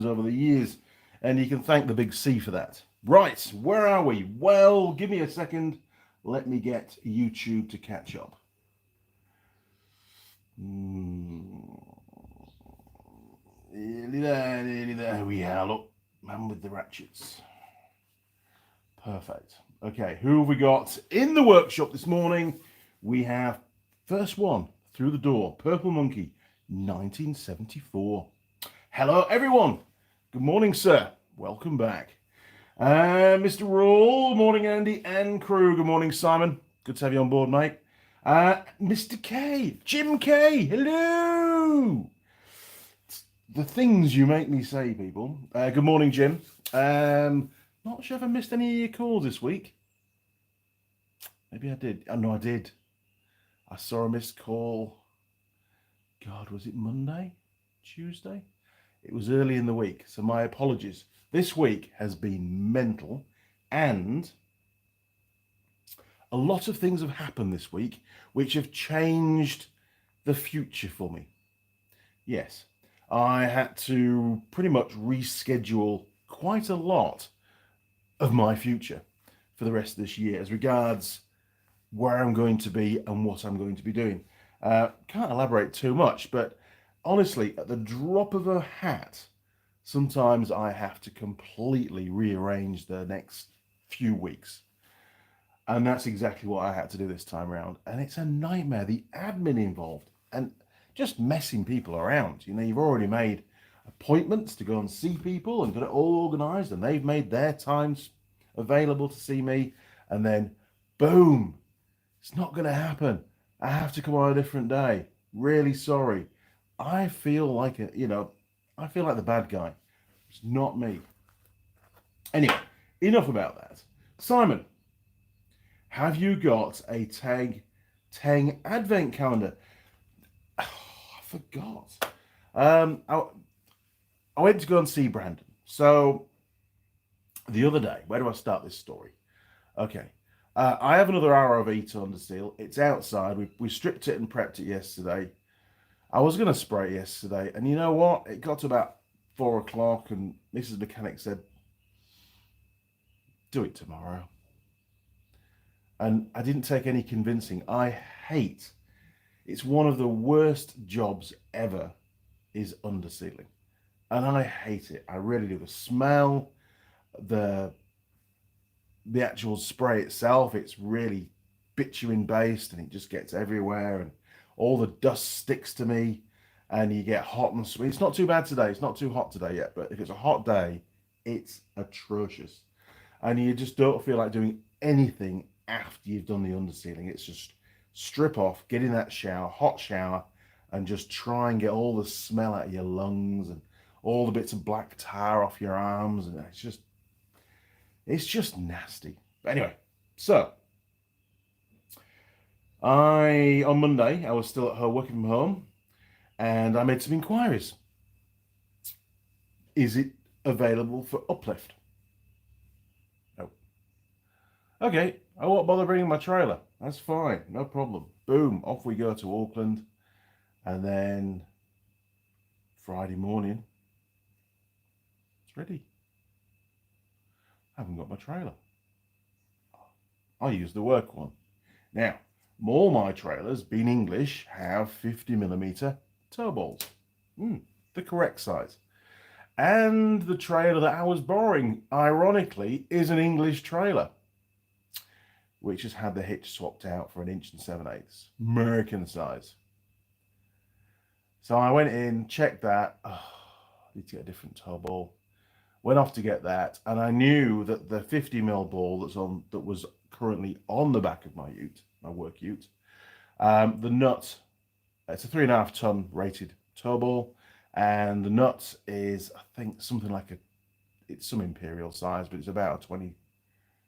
over the years, and you can thank the big C for that. Right, where are we? Well, give me a second. Let me get YouTube to catch up. There we are. Look, man with the ratchets. Perfect. Okay, who have we got in the workshop this morning? We have first one through the door, Purple Monkey, 1974. Hello, everyone. Good morning, sir. Welcome back. Mr. Roll, morning, Andy and crew. Good morning, Simon. Good to have you on board, mate. Mr. K, Jim K, hello. The things you make me say, people. Good morning, Jim. Not sure if I missed any of your calls this week. Maybe I did. Oh, no, I did. I saw a missed call. God, was it Monday? Tuesday? It was early in the week, so my apologies. This week has been mental, and a lot of things have happened this week which have changed the future for me. Yes, I had to pretty much reschedule quite a lot of my future for the rest of this year as regards where I'm going to be and what I'm going to be doing. Can't elaborate too much, but honestly, at the drop of a hat, sometimes I have to completely rearrange the next few weeks. And that's exactly what I had to do this time around. And it's a nightmare, the admin involved and just messing people around. You know, you've already made appointments to go and see people and got it all organized, and they've made their times available to see me. And then, boom, it's not going to happen. I have to come on a different day. Really sorry. I feel like I feel like the bad guy. It's not me. Anyway, enough about that. Simon, have you got a Teng advent calendar? Oh, I forgot. I went to go and see Brandon. So the other day, where do I start this story? Okay. I have another hour of E to underseal. It's outside. We stripped it and prepped it yesterday. I was going to spray it yesterday, and you know what? It got to about 4 o'clock, and Mrs. Mechanic said, do it tomorrow. And I didn't take any convincing. It's one of the worst jobs ever is undersealing. And I hate it. I really do. The smell, the actual spray itself, it's really bitumen based, and it just gets everywhere, and all the dust sticks to me, and you get hot and sweet. It's not too bad today. It's not too hot today yet, but if it's a hot day, it's atrocious. And you just don't feel like doing anything after you've done the undersealing. It's just strip off, get in that shower, hot shower, and just try and get all the smell out of your lungs and all the bits of black tar off your arms, and it's just nasty. But anyway, so on Monday, I was still at home working from home, and I made some inquiries. Is it available for uplift? No. Okay, I won't bother bringing my trailer. That's fine, no problem. Boom, off we go to Auckland, and then Friday morning, it's ready. I haven't got my trailer. I use the work one. Now, all my trailers, being English, have 50mm toe balls. The correct size. And the trailer that I was borrowing, ironically, is an English trailer, which has had the hitch swapped out for 1 7/8 inches, American size. So I went in, checked that. I need to get a different toe ball. Went off to get that, and I knew that the 50mm ball that was currently on the back of my ute, my work ute, the nut, it's a 3.5 ton rated toe ball, and the nut is, I think, something like it's some imperial size, but it's about a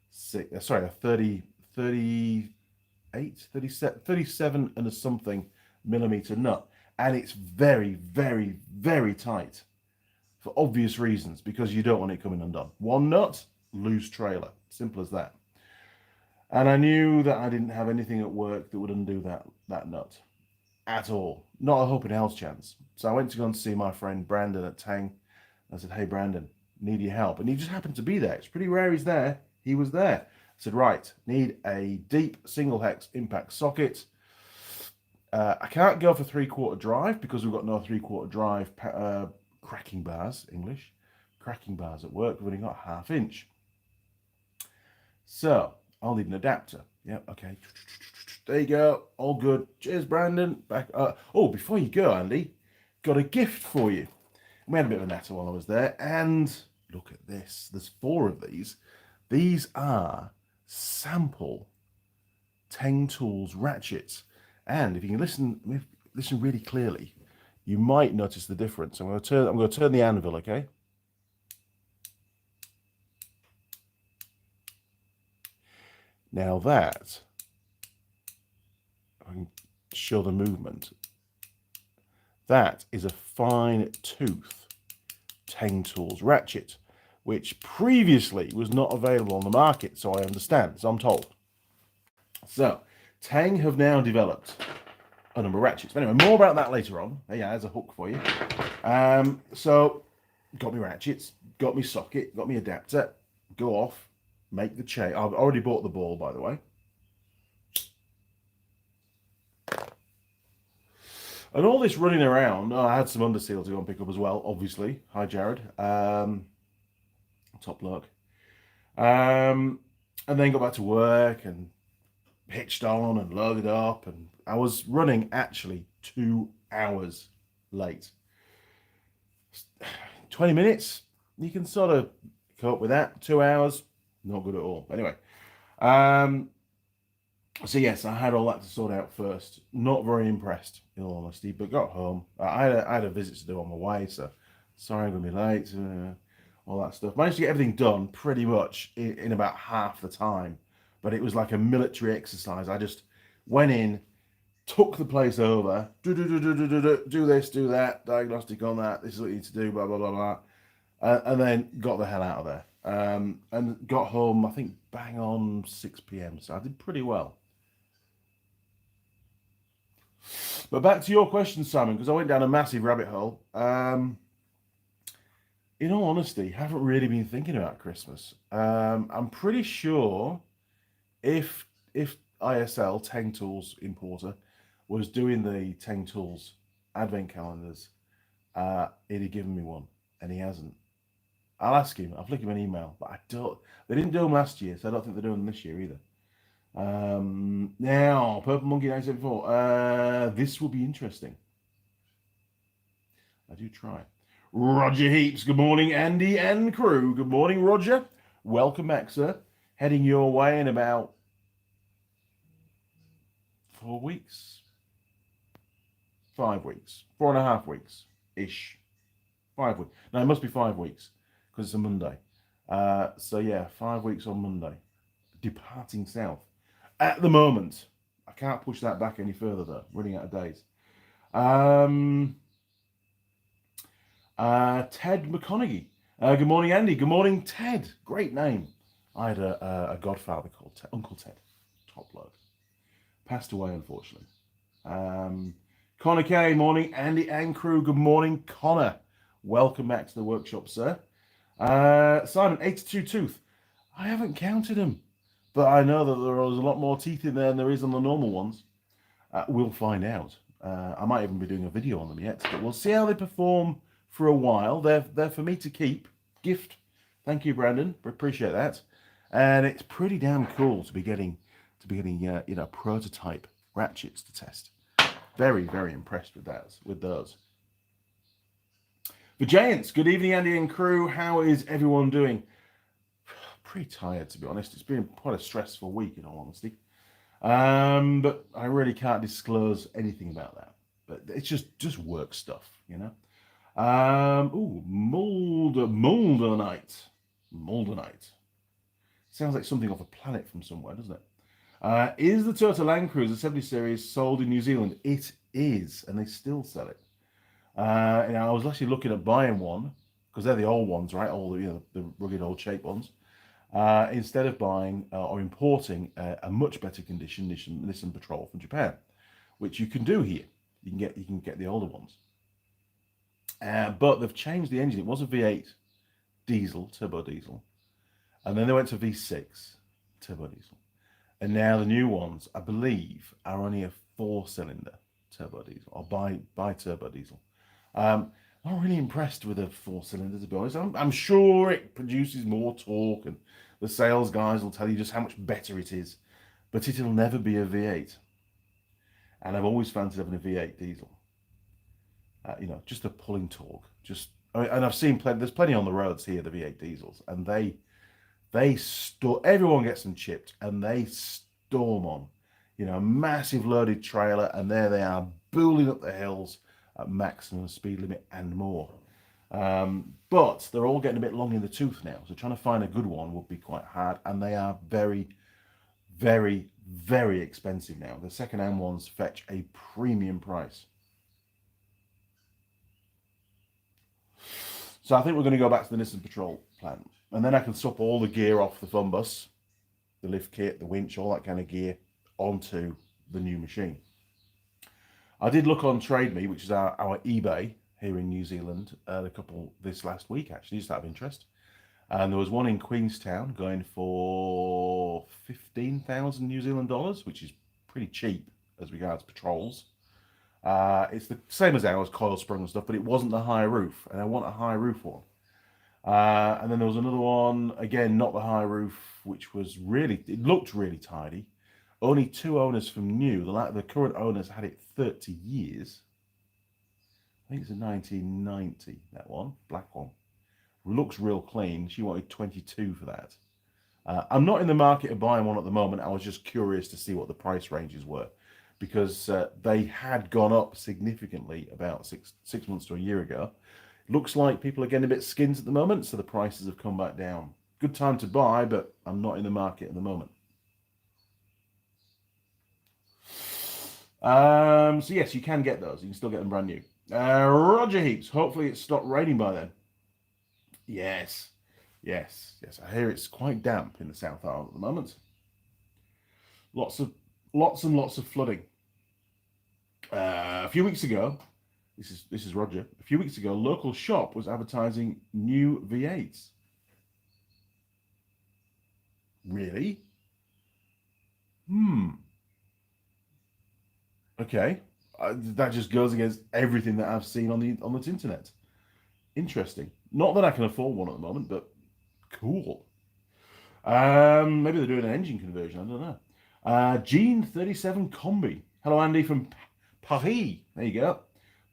37 and a something millimeter nut, and it's very, very, very tight. For obvious reasons, because you don't want it coming undone. One nut, loose trailer. Simple as that. And I knew that I didn't have anything at work that would undo that nut at all. Not a hope in hell's chance. So I went to go and see my friend Brandon at Teng, I said, hey, Brandon, need your help. And he just happened to be there. It's pretty rare he's there. He was there. I said, right, need a deep single hex impact socket. I can't go for 3/4 drive because we've got no 3/4 drive cracking bars, English, cracking bars at work. We've only got 1/2 inch. So I'll need an adapter. Yep, okay. There you go. All good. Cheers, Brandon. Back. Oh, before you go, Andy, got a gift for you. We had a bit of a natter while I was there, and look at this. There's 4 of these. These are sample Teng Tools ratchets. And if you can listen really clearly, you might notice the difference. I'm going to turn the anvil, okay? Now that, I can show the movement. That is a fine tooth Teng Tools ratchet, which previously was not available on the market, so I understand, so I'm told. So, Teng have now developed a number of ratchets. But anyway, more about that later on. Yeah, there's a hook for you. So, got me ratchets, got me socket, got me adapter, go off, make the chain. I've already bought the ball, by the way. And all this running around, I had some Underseal to go and pick up as well, obviously. Hi, Jared. Top luck. And then got back to work and hitched on and loaded up. And I was running actually 2 hours late. 20 minutes, you can sort of cope with that. 2 hours, not good at all. Anyway, so yes, I had all that to sort out first. Not very impressed, in all honesty, but got home. I had a visit to do on my way, so sorry I'm going to be late. All that stuff. Managed to get everything done pretty much in about half the time, but it was like a military exercise. I just went in, took the place over, do this, do that, diagnostic on that, this is what you need to do, blah, blah, blah, blah. And then got the hell out of there. And got home, I think, bang on 6 p.m. So I did pretty well. But back to your question, Simon, because I went down a massive rabbit hole. In all honesty, haven't really been thinking about Christmas. I'm pretty sure if ISL, Teng Tools importer, was doing the Teng Tools advent calendars, he'd have given me one, and he hasn't. I'll ask him. I'll flick him an email, but I don't. They didn't do them last year, so I don't think they're doing them this year either. Now, Purple Monkey 974. This will be interesting. I do try. Roger Heaps. Good morning, Andy and crew. Good morning, Roger. Welcome back, sir. Heading your way in about 4 weeks. 5 weeks. 4.5 weeks ish. 5 weeks. No, it must be 5 weeks because it's a Monday. So yeah, 5 weeks on Monday. Departing south. At the moment, I can't push that back any further though. Running out of days. Ted McConaughey. Good morning, Andy. Good morning, Ted. Great name. I had a godfather called Uncle Ted. Top bloke. Passed away, unfortunately. Connor K. Morning, Andy and crew. Good morning, Connor. Welcome back to the workshop, sir. Simon, 82 tooth. I haven't counted them, but I know that there is a lot more teeth in there than there is on the normal ones. We'll find out. I might even be doing a video on them yet, but we'll see how they perform for a while. They're for me to keep. Gift. Thank you, Brandon. Appreciate that. And it's pretty damn cool to be getting prototype ratchets to test. Very, very impressed with those. The Giants. Good evening, Andy and crew. How is everyone doing? Pretty tired, to be honest. It's been quite a stressful week, in all honesty. But I really can't disclose anything about that. But it's just work stuff, you know. Moldenite. Moldenite. Sounds like something off a planet from somewhere, doesn't it? Is the Toyota Land Cruiser 70 Series sold in New Zealand? It is, and they still sell it. And I was actually looking at buying one, because they're the old ones, right? All the rugged old shape ones. Instead of buying or importing a much better condition Nissan Patrol from Japan, which you can do here. You can get the older ones. But they've changed the engine. It was a V8 diesel, turbo diesel. And then they went to V6 turbo diesel. And now the new ones, I believe, are only a 4-cylinder turbo diesel or by turbo diesel. Not really impressed with a 4-cylinder, to be honest. I'm sure it produces more torque, and the sales guys will tell you just how much better it is, but it'll never be a V8. And I've always fancied having a V8 diesel. Just a pulling torque. And I've seen there's plenty on the roads here, the V8 diesels, and everyone gets them chipped, and they storm on. A massive loaded trailer, and there they are, booling up the hills at maximum speed limit and more. But they're all getting a bit long in the tooth now, so trying to find a good one would be quite hard, and they are very, very, very expensive now. The second-hand ones fetch a premium price. So I think we're going to go back to the Nissan Patrol plant, and then I can swap all the gear off the fun bus, the lift kit, the winch, all that kind of gear, onto the new machine. I did look on Trade Me, which is our eBay here in New Zealand, a couple this last week, actually, just out of interest. And there was one in Queenstown going for 15,000 New Zealand dollars, which is pretty cheap as regards patrols. It's the same as ours, coil sprung and stuff, but it wasn't the high roof, and I want a high roof one. And then there was another one, again, not the high roof, which was it looked really tidy. Only 2 owners from new. The current owners had it 30 years. I think it's a 1990, that one, black one. Looks real clean. She wanted 22 for that. I'm not in the market of buying one at the moment. I was just curious to see what the price ranges were, because they had gone up significantly about six months to a year ago. Looks like people are getting a bit skint at the moment, so the prices have come back down. Good time to buy, but I'm not in the market at the moment. So yes, you can get those. You can still get them brand new. Roger Heaps. Hopefully it's stopped raining by then. Yes. I hear it's quite damp in the South Island at the moment. Lots and lots of flooding. A few weeks ago, this is Roger. A few weeks ago, local shop was advertising new V8s. Really? Okay. That just goes against everything that I've seen on the internet. Interesting. Not that I can afford one at the moment, but cool. Maybe they're doing an engine conversion. I don't know. Gene 37 Combi. Hello, Andy from Paris. There you go.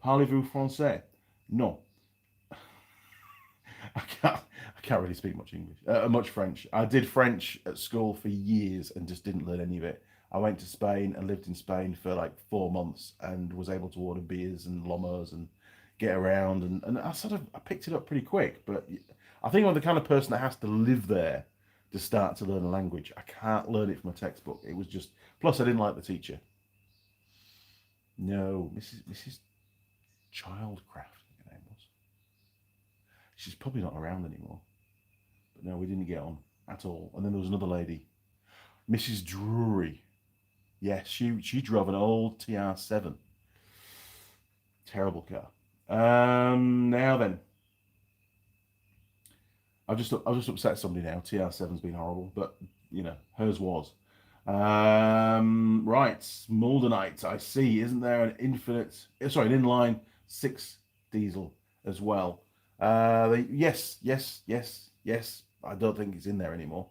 Parlez-vous français? No. I can't really speak much English. Much French. I did French at school for years and just didn't learn any of it. I went to Spain and lived in Spain for like 4 months and was able to order beers and lomos and get around, and I picked it up pretty quick. But I think I'm the kind of person that has to live there to start to learn a language. I can't learn it from a textbook. It was just, plus I didn't like the teacher. No, Mrs. Childcraft, her name was. She's probably not around anymore. But no, we didn't get on at all. And then there was another lady, Mrs. Drury. Yes, she drove an old TR7. Terrible car. Now then, I've just upset somebody now. TR7's been horrible, but hers was. Right, Moldenite. I see. Isn't there an inline 6 diesel as well? Yes. I don't think it's in there anymore.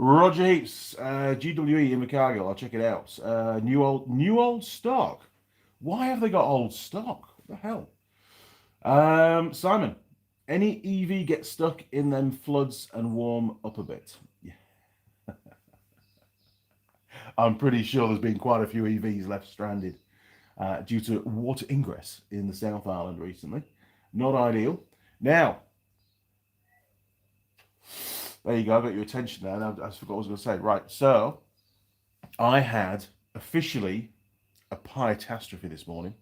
Roger Heaps, GWE in Invercargill. I'll check it out. New old stock. Why have they got old stock? What the hell? Simon, any EV get stuck in them floods and warm up a bit? Yeah. I'm pretty sure there's been quite a few EVs left stranded due to water ingress in the South Island recently. Not ideal. Now, there you go. I got your attention there. I forgot what I was going to say. Right. So, I had officially a catastrophe this morning.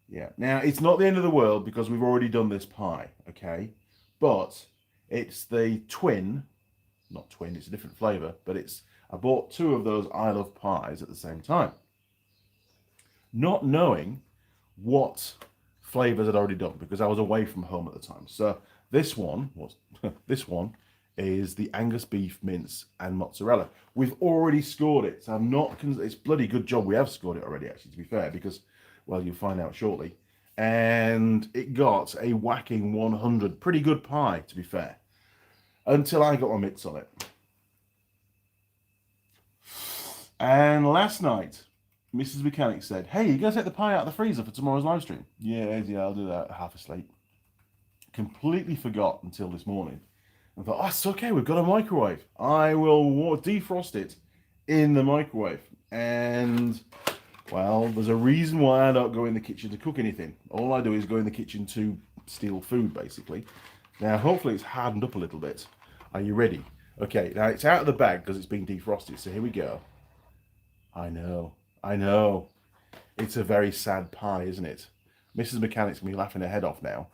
Yeah. Now, it's not the end of the world because we've already done this pie, okay? But it's the twin, not twin, it's a different flavour, but I bought 2 of those I Love pies at the same time. not knowing what flavors I'd already done because I was away from home at the time. So this one was this one is the Angus beef mince and mozzarella. We've already scored it, so I'm not. It's bloody good job we have scored it already. Actually, to be fair, because well, you'll find out shortly. And it got a whacking 100. Pretty good pie, to be fair, until I got my mitts on it. And last night, Mrs. Mechanic said, "Hey, you gonna take the pie out of the freezer for tomorrow's live stream?" Yeah, I'll do that. Half asleep. Completely forgot until this morning. I thought, oh, it's okay, we've got a microwave. I will defrost it in the microwave. And, well, there's a reason why I don't go in the kitchen to cook anything. All I do is go in the kitchen to steal food, basically. Now, hopefully it's hardened up a little bit. Are you ready? Okay, now it's out of the bag because it's been defrosted. So here we go. I know. It's a very sad pie, isn't it? Mrs. Mechanic's going to be laughing her head off now.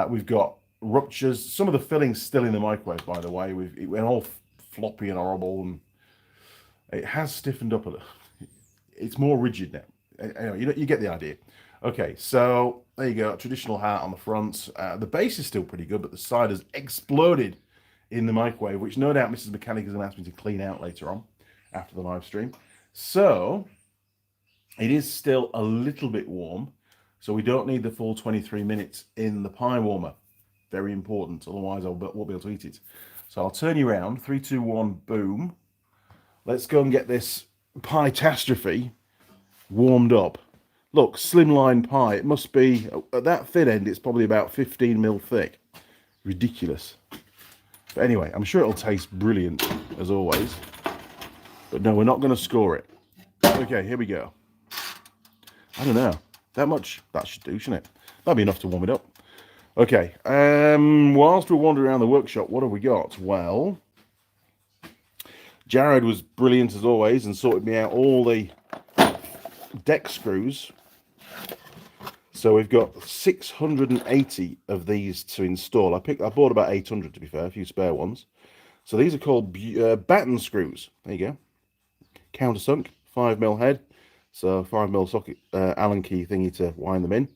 We've got ruptures. Some of the filling's still in the microwave, by the way. It went all floppy and horrible, and it has stiffened up a little. It's more rigid now. Anyway, you get the idea. Okay, so there you go. Traditional heart on the front. The base is still pretty good, but the side has exploded in the microwave, which no doubt Mrs. Mechanic is going to ask me to clean out later on after the live stream. So it is still a little bit warm, so we don't need the full 23 minutes in the pie warmer. Very important, otherwise I won't be able to eat it. So I'll turn you around. 3, 2, 1, boom. Let's go and get this catastrophe warmed up. Look, slimline pie. It must be, at that thin end, it's probably about 15 mil thick. Ridiculous. But anyway, I'm sure it'll taste brilliant, as always. But no, we're not going to score it. Okay, here we go. I don't know. That much? That should do, shouldn't it? That'll be enough to warm it up. Okay, whilst we're wandering around the workshop, what have we got? Well, Jared was brilliant as always and sorted me out all the deck screws. So we've got 680 of these to install. I bought about 800 to be fair, a few spare ones. So these are called batten screws. There you go. Countersunk, 5mm head. So 5mm socket Allen key thingy to wind them in.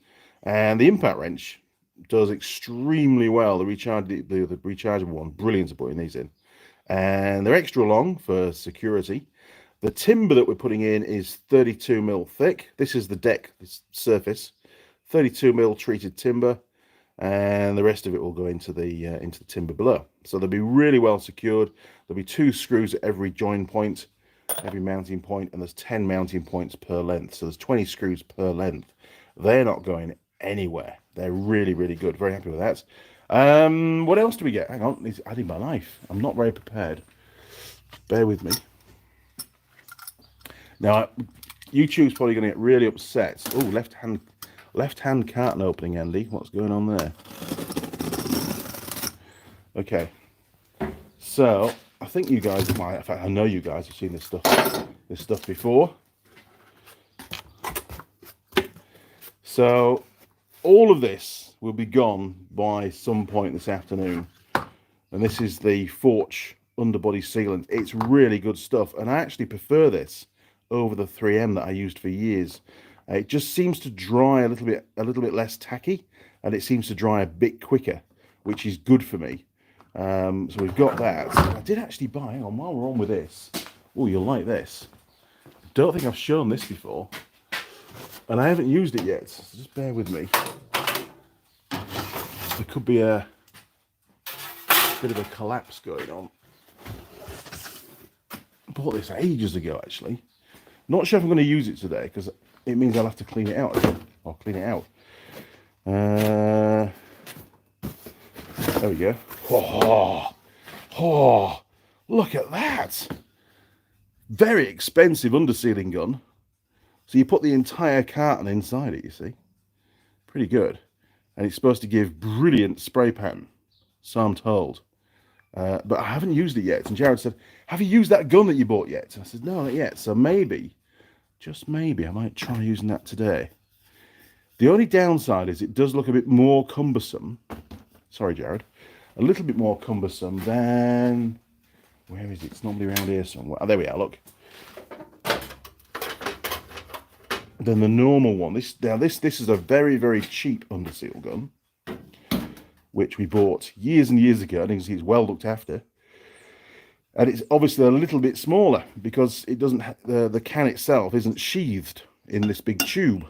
And the impact wrench does extremely well. The rechargeable one, brilliant at putting these in. And they're extra long for security. The timber that we're putting in is 32mm thick. This is the deck, this surface. 32mm treated timber, and the rest of it will go into the timber below. So they'll be really well secured. There'll be 2 screws at every join point, every mounting point, and there's 10 mounting points per length. So there's 20 screws per length. They're not going anywhere. They're really, really good. Very happy with that. What else do we get? Hang on, it's adding my knife. I'm not very prepared. Bear with me. Now, YouTube's probably going to get really upset. Oh, left hand carton opening, Andy. What's going on there? Okay. So I think you guys might. In fact, I know you guys have seen this stuff before. So all of this will be gone by some point this afternoon. And this is the Forge underbody sealant. It's really good stuff, and I actually prefer this over the 3M that I used for years. It just seems to dry a little bit less tacky, and it seems to dry a bit quicker, which is good for me. So we've got that. I did actually buy, hang on, while we're on with this. Oh, you'll like this. Don't think I've shown this before, and I haven't used it yet, so just bear with me. There could be a bit of a collapse going on. I bought this ages ago, actually. Not sure if I'm going to use it today, because it means I'll have to clean it out again. I'll clean it out. There we go. Oh, look at that. Very expensive undersealing gun. So you put the entire carton inside it, you see. Pretty good. And it's supposed to give brilliant spray pattern. So I'm told. But I haven't used it yet. And Jared said, have you used that gun that you bought yet? And I said, no, not yet. So maybe, just maybe, I might try using that today. The only downside is it does look a bit more cumbersome. Sorry, Jared. A little bit more cumbersome than... Where is it? It's normally around here somewhere. Oh, there we are, look. than the normal one. This is a very, very cheap underseal gun, which we bought years and years ago. And you can see it's well looked after. And it's obviously a little bit smaller because it doesn't the can itself isn't sheathed in this big tube.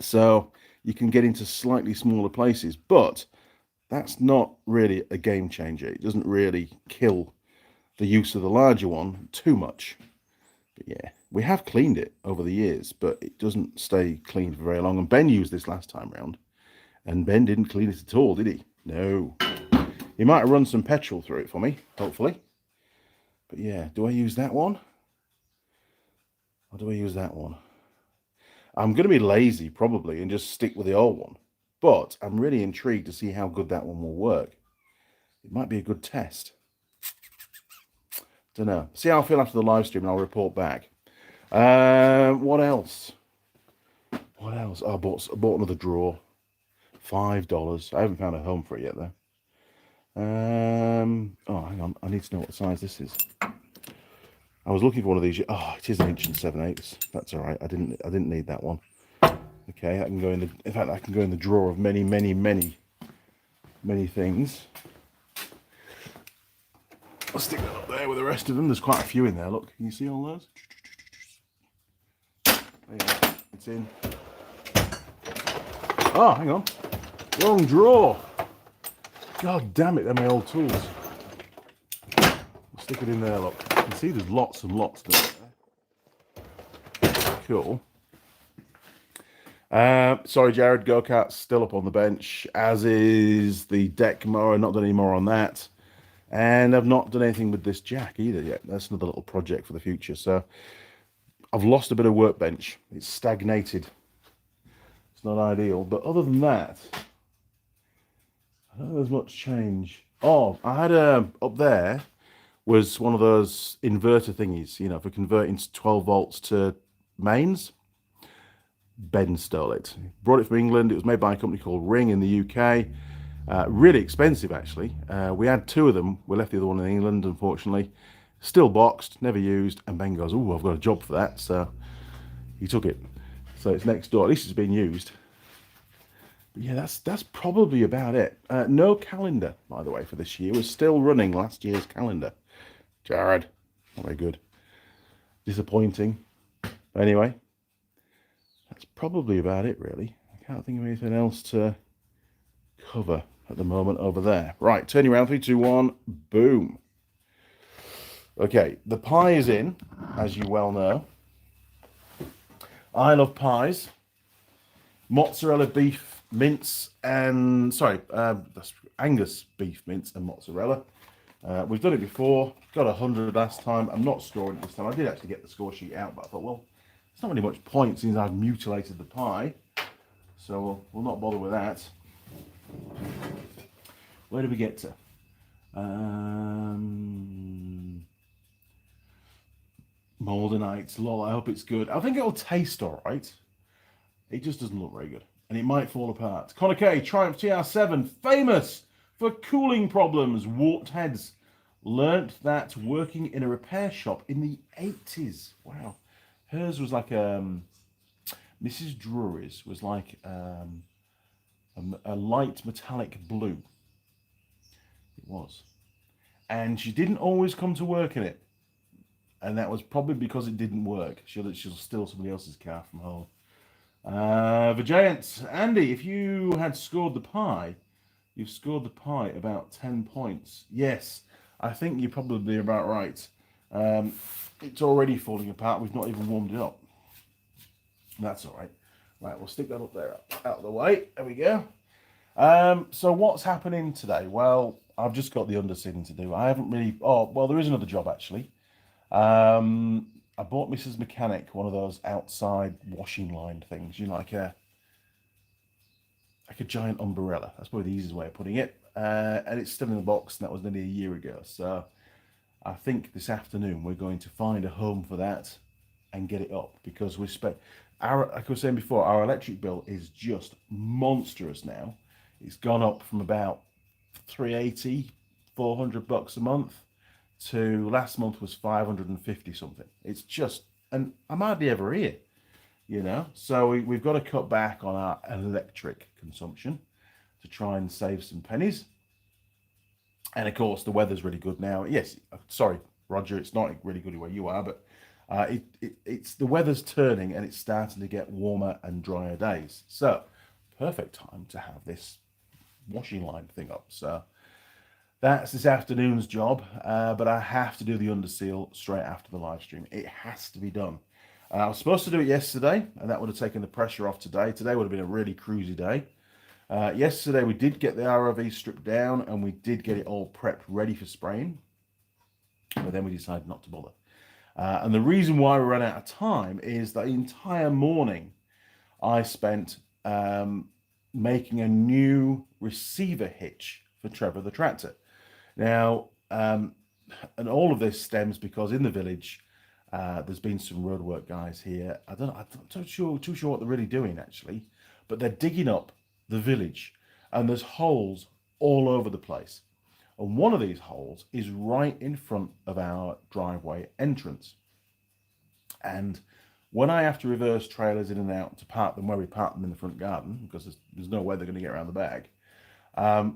So you can get into slightly smaller places, but that's not really a game changer. It doesn't really kill the use of the larger one too much. But yeah, we have cleaned it over the years, but it doesn't stay clean for very long. And Ben used this last time round, and Ben didn't clean it at all, did he? No. He might have run some petrol through it for me, hopefully. But yeah, do I use that one? Or do I use that one? I'm going to be lazy, probably, and just stick with the old one. But I'm really intrigued to see how good that one will work. It might be a good test. Don't know. See how I feel after the live stream, and I'll report back. What else? What else? Oh, I bought another drawer. $5. I haven't found a home for it yet, though. Oh, hang on. I need to know what size this is. I was looking for one of these. Oh, it is an 1 7/8. That's all right. I didn't need that one. Okay, I can go in the. In fact, I can go in the drawer of many, many, many, many things. I'll stick that up there with the rest of them. There's quite a few in there. Look, can you see all those? There you go. It's in. Oh, hang on. Wrong drawer. God damn it, they're my old tools. I'll stick it in there, look. You can see there's lots and lots there. Cool. Sorry, Jared, go-kart's still up on the bench, as is the deck mower. Not done any more on that. And I've not done anything with this jack either yet. That's another little project for the future. So I've lost a bit of workbench. It's stagnated. It's not ideal. But other than that, I don't think there's much change. Oh, I had up there was one of those inverter thingies, you know, for converting 12 volts to mains. Ben stole it. Brought it from England. It was made by a company called Ring in the UK. Really expensive, actually. We had 2 of them. We left the other one in England, unfortunately. Still boxed, never used. And Ben goes, "Oh, I've got a job for that." So he took it. So it's next door. At least it's being used. But yeah, that's probably about it. No calendar, by the way, for this year. We're still running last year's calendar. Jared, not very good. Disappointing. Anyway, that's probably about it, really. I can't think of anything else to cover at the moment over there. Right, turning around, 3, 2, 1, boom. Okay, the pie is in, as you well know. I love pies. Mozzarella beef mince and, that's Angus beef mince and mozzarella. We've done it before, got 100 last time. I'm not scoring it this time. I did actually get the score sheet out, but I thought, well, it's not really much point since I've mutilated the pie. So we'll not bother with that. Where did we get to? Moldenites, lol, I hope it's good. I think it'll taste all right. It just doesn't look very good. And it might fall apart. Connor K, Triumph TR7, famous for cooling problems, warped heads. Learnt that working in a repair shop in the 80s. Wow. Hers was like, Mrs. Drury's was like a light metallic blue. It was. And she didn't always come to work in it. And that was probably because it didn't work. She'll steal somebody else's car from home. The Giants, Andy, if you had scored the pie, you've scored the pie about 10 points. Yes, I think you're probably about right. It's already falling apart. We've not even warmed it up. That's all right. Right, we'll stick that up there, out of the way. There we go. So what's happening today? Well, I've just got the undersealing to do. I haven't really... Oh, well, there is another job, actually. I bought Mrs. Mechanic one of those outside washing line things, you know, like a giant umbrella. That's probably the easiest way of putting it. And it's still in the box, and that was nearly a year ago. So I think this afternoon we're going to find a home for that and get it up, because like I was saying before, our electric bill is just monstrous now. It's gone up from about $380, $400 a month to last month was 550 something. It's just, and I'm hardly ever here. you know. So we've got to cut back on our electric consumption to try and save some pennies. And of course, the weather's really good now. Yes, sorry, Roger, it's not really good where you are, but it's the weather's turning and it's starting to get warmer and drier days. So perfect time to have this washing line thing up. So that's this afternoon's job, but I have to do the underseal straight after the live stream. It has to be done. I was supposed to do it yesterday, and that would have taken the pressure off today. Today would have been a really cruisy day. Yesterday we did get the ROV stripped down, and we did get it all prepped, ready for spraying. But then we decided not to bother. And the reason why we ran out of time is that the entire morning I spent making a new receiver hitch for Trevor the tractor. Now, and all of this stems because in the village, there's been some roadwork guys here. I'm not too sure what they're really doing actually, but they're digging up the village, and there's holes all over the place. And one of these holes is right in front of our driveway entrance. And when I have to reverse trailers in and out to park them where we park them in the front garden, because there's no way they're going to get around the bag, I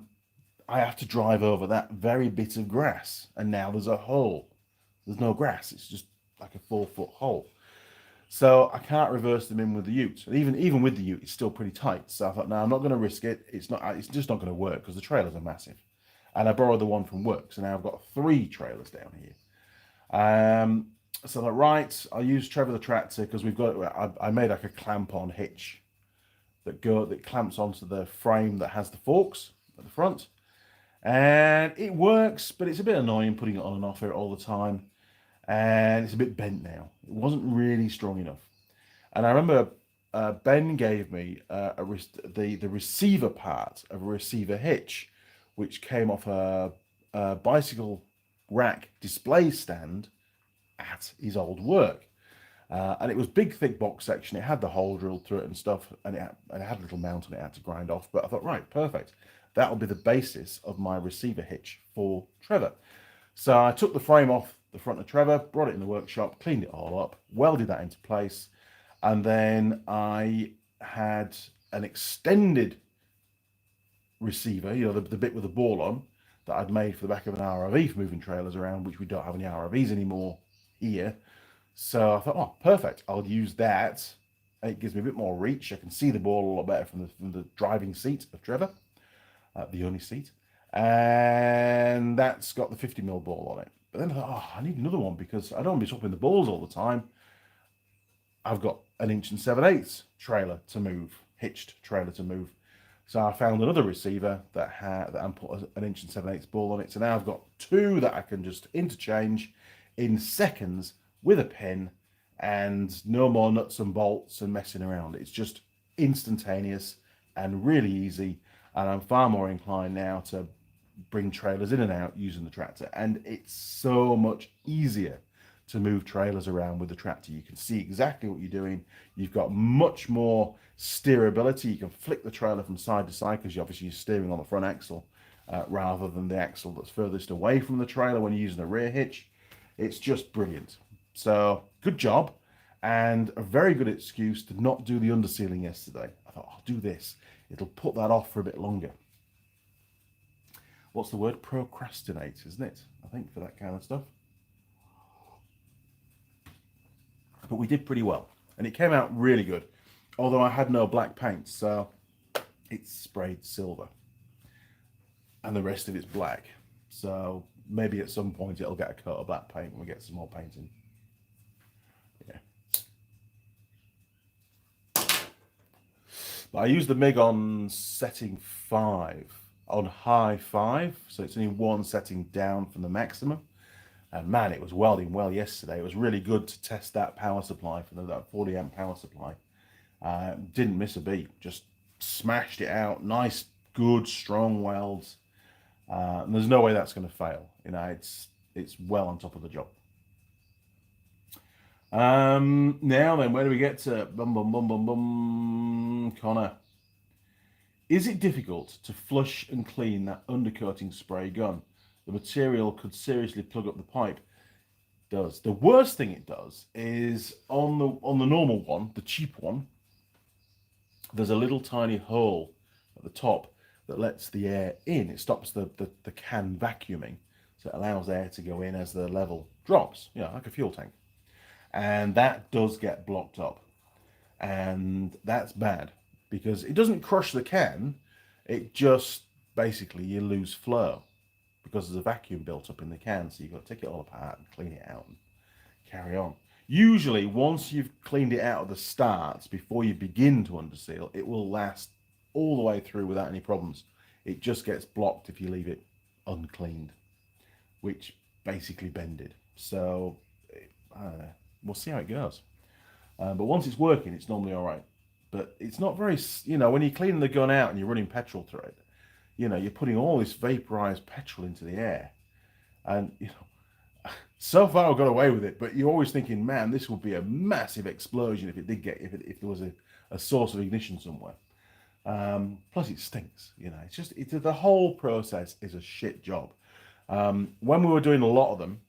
have to drive over that very bit of grass. And now there's a hole. There's no grass. It's just like a 4-foot hole. So I can't reverse them in with the ute. And even with the ute, it's still pretty tight. So I thought, no, I'm not going to risk it. It's just not going to work because the trailers are massive. And I borrowed the one from work. So now I've got 3 trailers down here. So I thought, right, I'll use Trevor the tractor because I made like a clamp-on hitch that clamps onto the frame that has the forks at the front. And it works, but it's a bit annoying putting it on and off it all the time. And it's a bit bent now. It wasn't really strong enough. And I remember Ben gave me the receiver part of a receiver hitch, which came off a bicycle rack display stand at his old work. And it was big, thick box section. It had the hole drilled through it and stuff, and it had a little mount on it I had to grind off. But I thought, right, perfect. That'll be the basis of my receiver hitch for Trevor. So I took the frame off the front of Trevor, brought it in the workshop, cleaned it all up, welded that into place, and then I had an extended receiver, you know, the bit with the ball on, that I'd made for the back of an ROV for moving trailers around, which we don't have any ROVs anymore here. So I thought, oh, perfect, I'll use that. It gives me a bit more reach. I can see the ball a lot better from the driving seat of Trevor, the only seat. And that's got the 50mm ball on it. But then I thought, oh, I need another one because I don't want to be swapping the balls all the time. I've got an 1 7/8 trailer to move, hitched trailer to move. So I found another receiver that I put an 1 7/8 ball on it. So now I've got 2 that I can just interchange in seconds with a pin, and no more nuts and bolts and messing around. It's just instantaneous and really easy. And I'm far more inclined now to bring trailers in and out using the tractor. And it's so much easier to move trailers around with the tractor. You can see exactly what you're doing. You've got much more steerability. You can flick the trailer from side to side because obviously you're steering on the front axle rather than the axle that's furthest away from the trailer when you're using a rear hitch. It's just brilliant. So good job, and a very good excuse to not do the undersealing yesterday. I thought, I'll do this. It'll put that off for a bit longer. What's the word? Procrastinate, isn't it? I think for that kind of stuff. But we did pretty well, and it came out really good. Although I had no black paint, so it's sprayed silver, and the rest of it's black. So maybe at some point it'll get a coat of black paint when we get some more painting. Yeah. But I used the MIG on setting 5, on high 5, so it's only one setting down from the maximum. And man, it was welding well yesterday. It was really good to test that power supply for that 40 amp power supply. Didn't miss a beat, just smashed it out. Nice, good, strong welds. And there's no way that's going to fail. You know, it's well on top of the job. Now then, where do we get to? Connor. Is it difficult to flush and clean that undercoating spray gun? The material could seriously plug up the pipe. does. The worst thing it does is on the normal one, the cheap one, there's a little tiny hole at the top that lets the air in. It stops the can vacuuming, so it allows air to go in as the level drops, like a fuel tank. And that does get blocked up. And that's bad because it doesn't crush the can, it just basically you lose flow because there's a vacuum built up in the can, so you've got to take it all apart and clean it out and carry on. Usually, once you've cleaned it out at the start, before you begin to underseal, it will last all the way through without any problems. It just gets blocked if you leave it uncleaned, which basically bended. So, I don't know. We'll see how it goes. But once it's working, it's normally all right. But it's not very, when you're cleaning the gun out and you're running petrol through it, you're putting all this vaporized petrol into the air. And, so far I've got away with it, but you're always thinking, man, this would be a massive explosion if if there was a source of ignition somewhere. Plus it stinks, the whole process is a shit job. When we were doing a lot of them,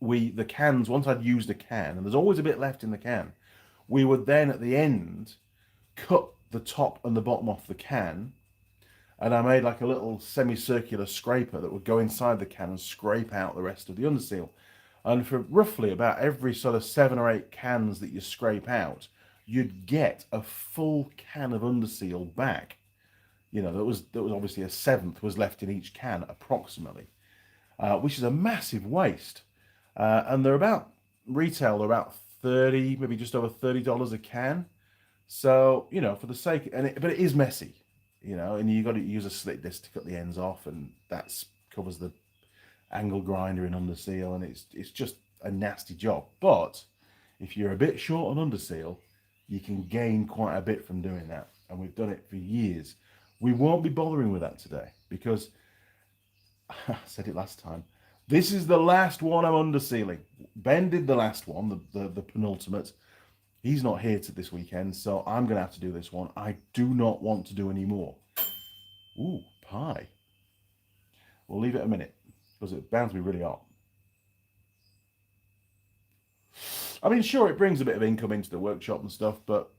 the cans, once I'd used a can, and there's always a bit left in the can, we would then at the end cut the top and the bottom off the can, and I made like a little semicircular scraper that would go inside the can and scrape out the rest of the underseal. And for roughly about every sort of 7 or 8 cans that you scrape out, you'd get a full can of underseal back. There was obviously a 1/7 was left in each can approximately, which is a massive waste. And they're about retail, they're about 30, maybe just over $30 a can. So, for the sake, but it is messy, and you got to use a slit disc to cut the ends off, and that covers the angle grinder and underseal, and it's just a nasty job. But if you're a bit short on underseal, you can gain quite a bit from doing that, and we've done it for years. We won't be bothering with that today because I said it last time. This is the last one I'm undersealing. Ben did the last one, the penultimate. He's not here this weekend, so I'm going to have to do this one. I do not want to do any more. Ooh, pie. We'll leave it a minute because it's bound to be really hot. I mean, sure, it brings a bit of income into the workshop and stuff, but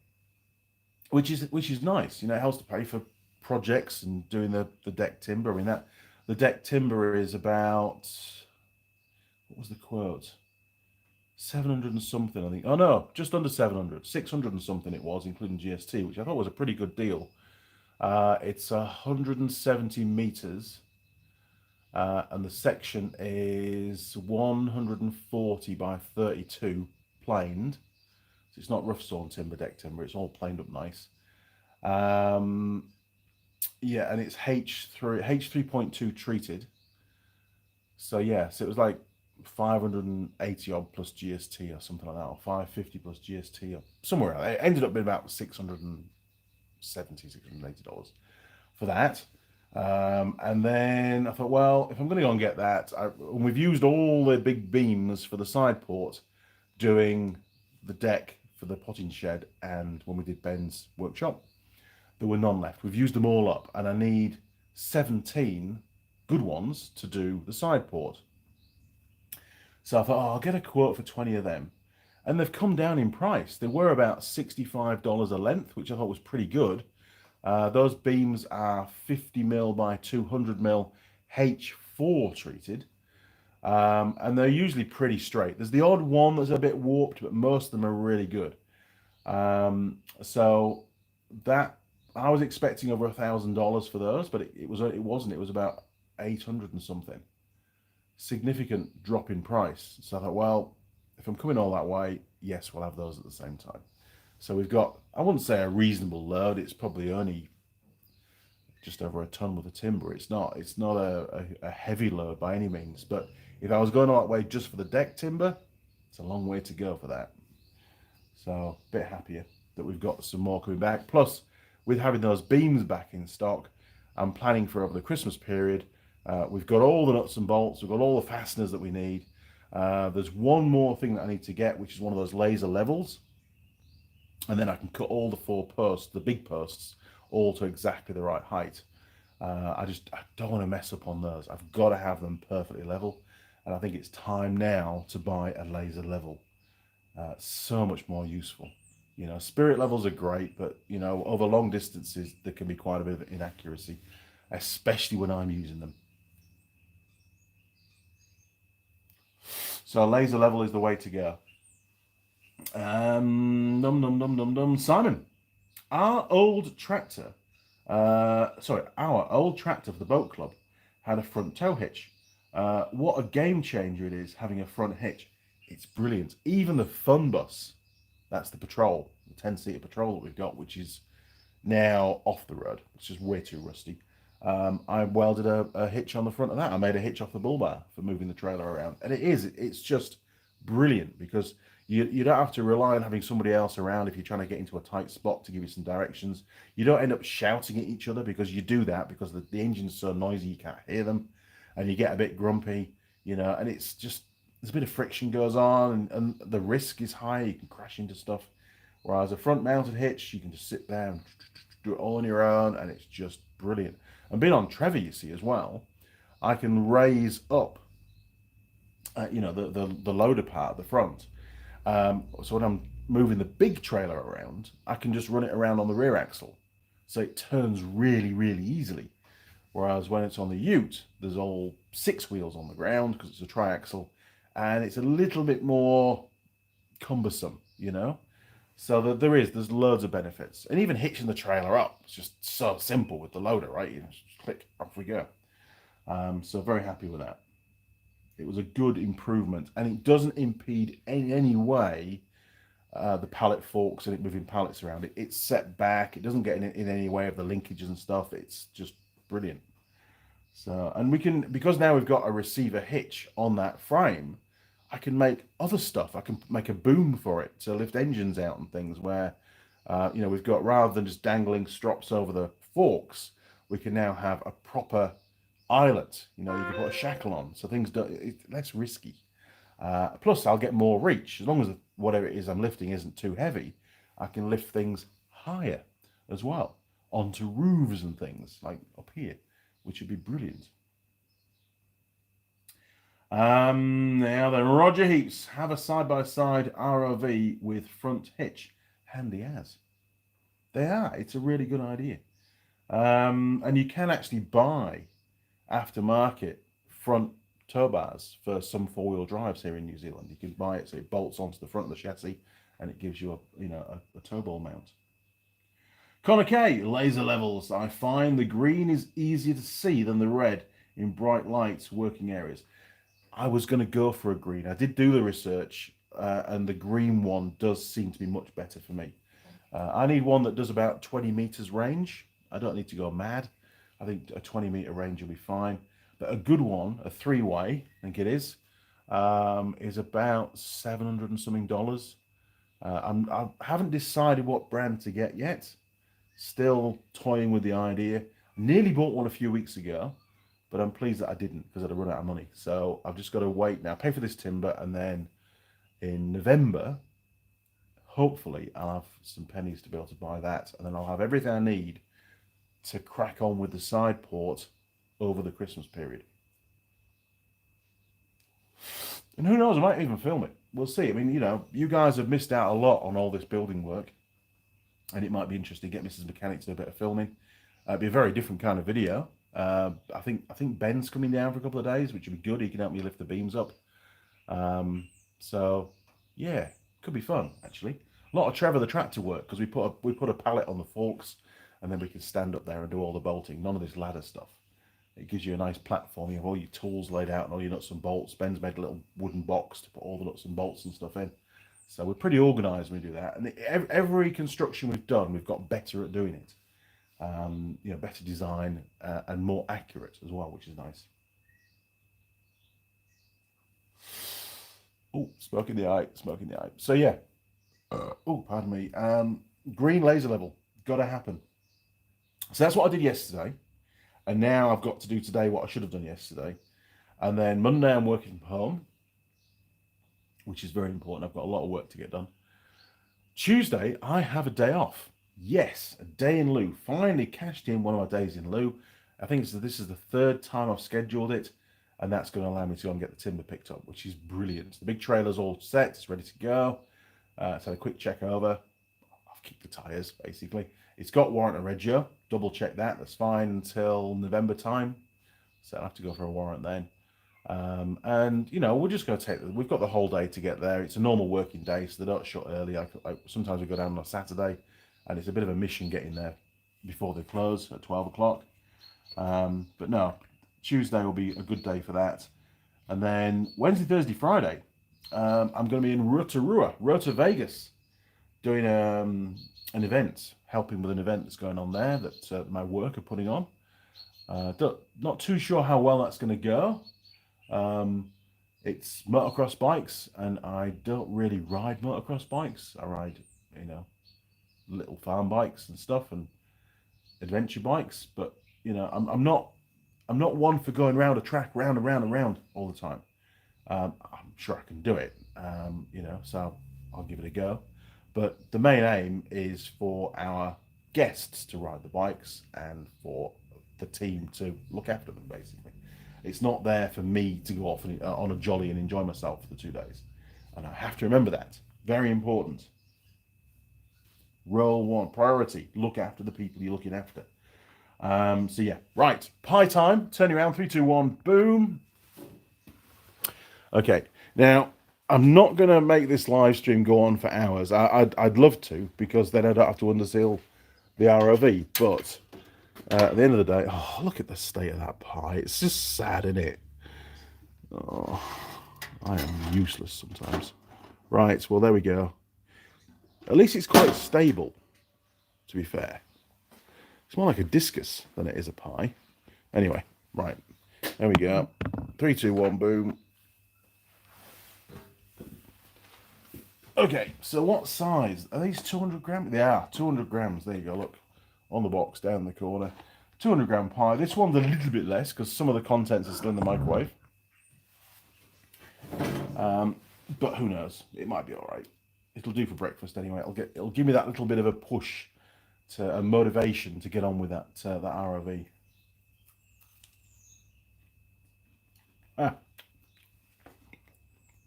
which is nice. It helps to pay for projects and doing the deck timber. I mean, the deck timber is about, what was the quote? 700 and something, I think. Oh no, just under 700, 600 and something it was, including GST, which I thought was a pretty good deal. It's 170 meters, and the section is 140 by 32 planed. So it's not rough sawn timber, deck timber. It's all planed up nice. Yeah, and it's H3.2 treated. So yeah, so it was like 580 odd plus GST or something like that, or 550 plus GST or somewhere. It ended up being about $670, $680 for that. And then I thought, well, if I'm going to go and get that, we've used all the big beams for the side port doing the deck for the potting shed, and when we did Ben's workshop, there were none left. We've used them all up, and I need 17 good ones to do the side port. So I thought, I'll get a quote for 20 of them. And they've come down in price. They were about $65 a length, which I thought was pretty good. Those beams are 50 mil by 200 mil H4 treated. And they're usually pretty straight. There's the odd one that's a bit warped, but most of them are really good. So that, I was expecting over $1,000 for those, but it wasn't. It was about 800 and something. Significant drop in price. So I thought, well, if I'm coming all that way, yes, we'll have those at the same time. So we've got, I wouldn't say a reasonable load. It's probably only just over a ton with the timber. It's not a heavy load by any means. But if I was going all that way just for the deck timber, it's a long way to go for that. So a bit happier that we've got some more coming back. Plus, with having those beams back in stock, I'm planning for over the Christmas period. We've got all the nuts and bolts. We've got all the fasteners that we need. There's one more thing that I need to get, which is one of those laser levels. And then I can cut all the 4 posts, the big posts, all to exactly the right height. I don't want to mess up on those. I've got to have them perfectly level. And I think it's time now to buy a laser level. So much more useful. Spirit levels are great, but over long distances there can be quite a bit of inaccuracy, especially when I'm using them. So a laser level is the way to go. Simon, our old tractor, our old tractor for the boat club had a front tow hitch. What a game changer it is having a front hitch. It's brilliant. Even the fun bus, that's the patrol, the 10-seater patrol that we've got, which is now off the road. It's just way too rusty. I welded a hitch on the front of that. I made a hitch off the bull bar for moving the trailer around. And it's just brilliant because you don't have to rely on having somebody else around if you're trying to get into a tight spot to give you some directions. You don't end up shouting at each other because you do that because the engine's so noisy you can't hear them and you get a bit grumpy, and it's just, there's a bit of friction goes on and the risk is high. You can crash into stuff. Whereas a front mounted hitch, you can just sit there and do it all on your own and it's just brilliant. And being on Trevor, you see, as well, I can raise up, the loader part at the front. So when I'm moving the big trailer around, I can just run it around on the rear axle. So it turns really, really easily. Whereas when it's on the ute, there's all 6 wheels on the ground because it's a triaxle. And it's a little bit more cumbersome, So there's loads of benefits. And even hitching the trailer up, it's just so simple with the loader, right? You just click, off we go. So very happy with that. It was a good improvement, and it doesn't impede in any way the pallet forks and it moving pallets around. It's set back. It doesn't get in any way of the linkages and stuff. It's just brilliant. So, and we can, because now we've got a receiver hitch on that frame, I can make other stuff. I can make a boom for it to lift engines out and things where, we've got, rather than just dangling strops over the forks, we can now have a proper eyelet. You can put a shackle on, so things don't, it's less risky. Plus, I'll get more reach. As long as whatever it is I'm lifting isn't too heavy, I can lift things higher as well, onto roofs and things, like up here, which would be brilliant. Now then, Roger Heaps, have a side-by-side ROV with front hitch. Handy as. They are. It's a really good idea. And you can actually buy aftermarket front tow bars for some 4-wheel drives here in New Zealand. You can buy it so it bolts onto the front of the chassis and it gives you a tow ball mount. Connor K, laser levels. I find the green is easier to see than the red in bright lights working areas. I was going to go for a green. I did do the research, and the green one does seem to be much better for me. I need one that does about 20 meters range. I don't need to go mad. I think a 20-meter range will be fine. But a good one, a 3-way, I think it is about $700 and something. I haven't decided what brand to get yet. Still toying with the idea. Nearly bought one a few weeks ago, but I'm pleased that I didn't because I'd have run out of money. So I've just got to wait now, pay for this timber, and then in November, hopefully I'll have some pennies to be able to buy that, and then I'll have everything I need to crack on with the side port over the Christmas period. And who knows, I might even film it. We'll see. I mean, you guys have missed out a lot on all this building work, and it might be interesting to get Mrs. Mechanic to do a bit of filming. It'd be a very different kind of video. I think Ben's coming down for a couple of days, which would be good. He can help me lift the beams up. So yeah, could be fun actually. A lot of Trevor the tractor work because we put a pallet on the forks, and then we can stand up there and do all the bolting. None of this ladder stuff. It gives you a nice platform. You have all your tools laid out and all your nuts and bolts. Ben's made a little wooden box to put all the nuts and bolts and stuff in. So we're pretty organised when we do that. And every construction we've done, we've got better at doing it. Better design and more accurate as well, which is nice. Oh, smoke in the eye. So yeah. Pardon me. Green laser level. Got to happen. So that's what I did yesterday. And now I've got to do today what I should have done yesterday. And then Monday I'm working from home, which is very important. I've got a lot of work to get done. Tuesday, I have a day off. Yes, a day in lieu. Finally cashed in one of my days in lieu. I think this is the third time I've scheduled it. and that's going to allow me to go and get the timber picked up, which is brilliant. The big trailer's all set, it's ready to go. So a quick check over. I've kicked the tyres, basically. It's got warrant and regio. Double check that. That's fine until November time. So I'll have to go for a warrant then. And, you know, we're just going to we've got the whole day to get there. It's a normal working day, so they don't shut early. Sometimes we go down on a Saturday, and it's a bit of a mission getting there before they close at 12 o'clock. But no, Tuesday will be a good day for that. And then Wednesday, Thursday, Friday, I'm going to be in Rotorua, Vegas, doing an event, helping with an event that's going on there that my work are putting on. Not too sure how well that's going to go. It's motocross bikes, and I don't really ride motocross bikes. I ride, you know, little farm bikes and stuff, and adventure bikes. But you know, I'm not one for going round a track, round and round and round all the time. I'm sure I can do it, you know, so I'll give it a go. But the main aim is for our guests to ride the bikes and for the team to look after them, basically. It's not there for me to go off on a jolly and enjoy myself for the 2 days. And I have to remember that. Very important. Role one, priority, look after the people you're looking after. So yeah, right, pie time, turning around, 3, 2, 1, boom. Okay, now I'm not going to make this live stream go on for hours. I'd love to, because then I don't have to underseal the ROV, but at the end of the day, oh, look at the state of that pie. It's just sad, isn't it? Oh, I am useless sometimes. Right, well, there we go. At least it's quite stable, to be fair. It's more like a discus than it is a pie. Anyway, right, there we go. 3, 2, 1, boom. Okay, so what size? Are these 200 grams? They are, 200 grams. There you go, look. On the box, down the corner. 200 gram pie. This one's a little bit less, because some of the contents are still in the microwave. But who knows? It might be all right. It'll do for breakfast anyway. It'll give me that little bit of a push, a motivation to get on with that ROV.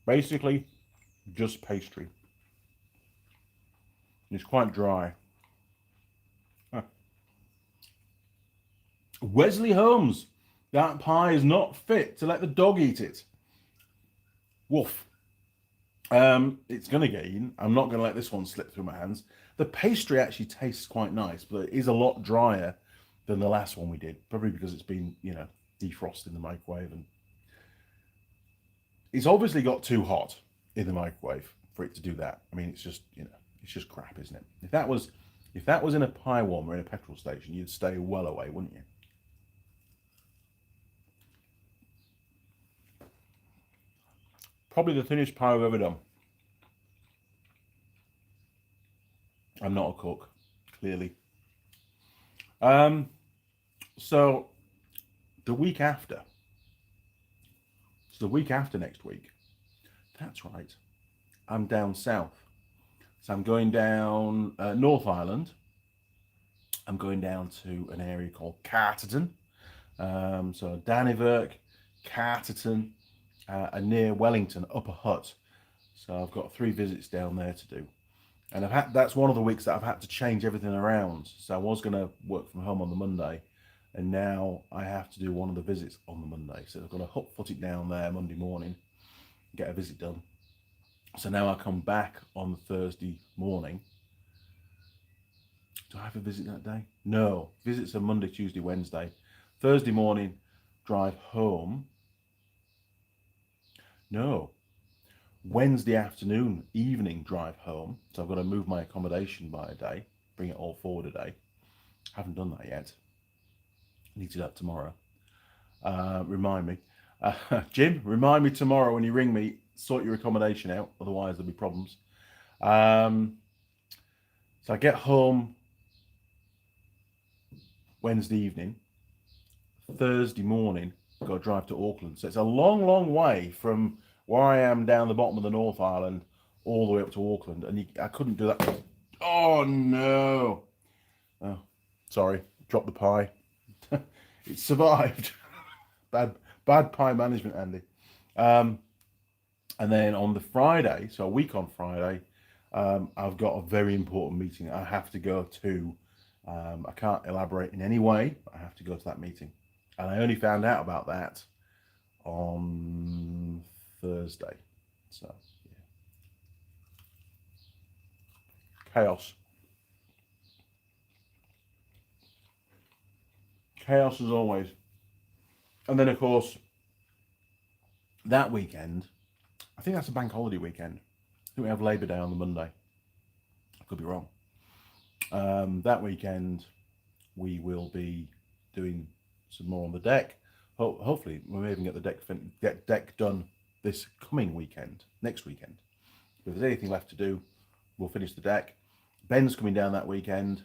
Basically, just pastry. It's quite dry. Wesley Holmes, that pie is not fit to let the dog eat it. Woof. It's going to get eaten. I'm not going to let this one slip through my hands. The pastry actually tastes quite nice, but it is a lot drier than the last one we did. Probably because it's been, you know, defrosted in the microwave, and it's obviously got too hot in the microwave for it to do that. I mean, it's just, you know, it's just crap, isn't it? If that was in a pie warmer in a petrol station, you'd stay well away, wouldn't you? Probably the thinnest pie I've ever done. I'm not a cook, clearly. So the week after. It's the week after next week. That's right. I'm down south. So I'm going down North Island. I'm going down to an area called Carterton. So Dannevirke, Carterton, and near Wellington, Upper Hutt. So I've got 3 visits down there to do. And that's one of the weeks that I've had to change everything around. So I was going to work from home on the Monday, and now I have to do one of the visits on the Monday. So I've got to hot-foot it down there Monday morning, get a visit done. So now I come back on Thursday morning. Do I have a visit that day? No. Visits are Monday, Tuesday, Wednesday. Thursday morning, drive home. No. Wednesday afternoon, evening drive home. So I've got to move my accommodation by a day, bring it all forward a day. Haven't done that yet. Need to do that tomorrow. Remind me. Jim, remind me tomorrow when you ring me, sort your accommodation out, otherwise there'll be problems. So I get home Wednesday evening. Thursday morning, I've got to drive to Auckland. So it's a long, long way from where I am down the bottom of the North Island all the way up to Auckland, and I couldn't do that. Oh no! Oh, sorry, dropped the pie. It survived. Bad Bad pie management, Andy. And then on the Friday, so a week on Friday, I've got a very important meeting I have to go to. I can't elaborate in any way. I have to go to that meeting. And I only found out about that on Thursday. So, yeah. Chaos. Chaos as always. And then, of course, that weekend, I think that's a bank holiday weekend. I think we have Labour Day on the Monday. I could be wrong. That weekend, we will be doing some more on the deck. Hopefully, we may even get the deck done this coming weekend, next weekend. If there's anything left to do, we'll finish the deck. Ben's coming down that weekend,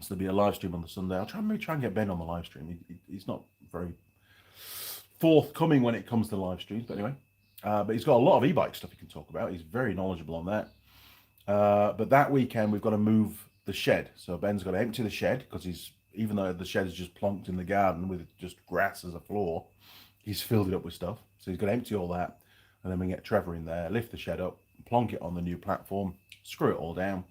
so there'll be a live stream on the Sunday. I'll try and get Ben on the live stream. He's not very forthcoming when it comes to live streams, but anyway. But he's got a lot of e-bike stuff he can talk about. He's very knowledgeable on that. But that weekend, we've got to move the shed. So Ben's got to empty the shed because even though the shed is just plonked in the garden with just grass as a floor, he's filled it up with stuff. So he's got to empty all that. And then we get Trevor in there, lift the shed up, plonk it on the new platform, screw it all down.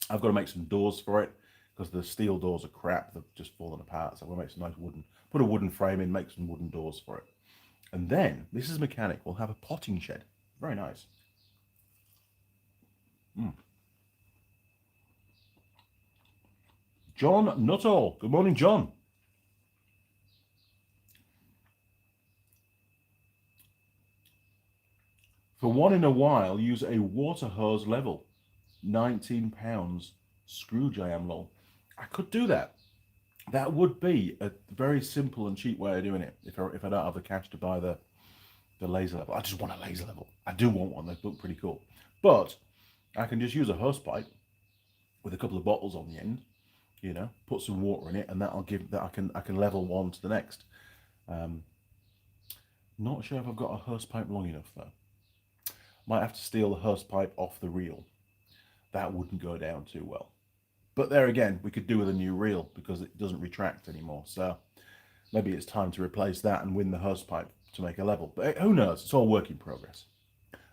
I've got to make some doors for it because the steel doors are crap. They've just fallen apart. So we'll make some nice put a wooden frame in, make some wooden doors for it. And then, this is mechanic, we'll have a potting shed. Very nice. John Nuttall. Good morning, John. For one in a while, use a water hose level. £19 screw jam lol. I could do that. That would be a very simple and cheap way of doing it if I don't have the cash to buy the laser level. I just want a laser level. I do want one. They look pretty cool. But I can just use a hose pipe with a couple of bottles on the end, put some water in it, and that'll give that I can level one to the next. Not sure if I've got a hose pipe long enough though. Might have to steal the hose pipe off the reel. That wouldn't go down too well. But there again, we could do with a new reel because it doesn't retract anymore. So maybe it's time to replace that and win the hose pipe to make a level. But who knows? It's all work in progress.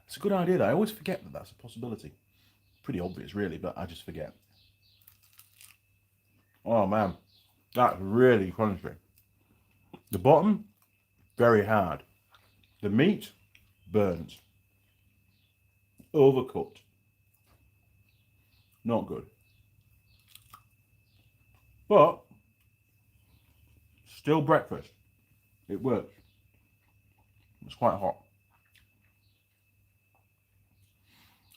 It's a good idea though. I always forget that that's a possibility. Pretty obvious really, but I just forget. Oh man, that's really crunchy. The bottom, very hard. The meat, burnt. Overcooked. Not good. But still breakfast. It works. It's quite hot.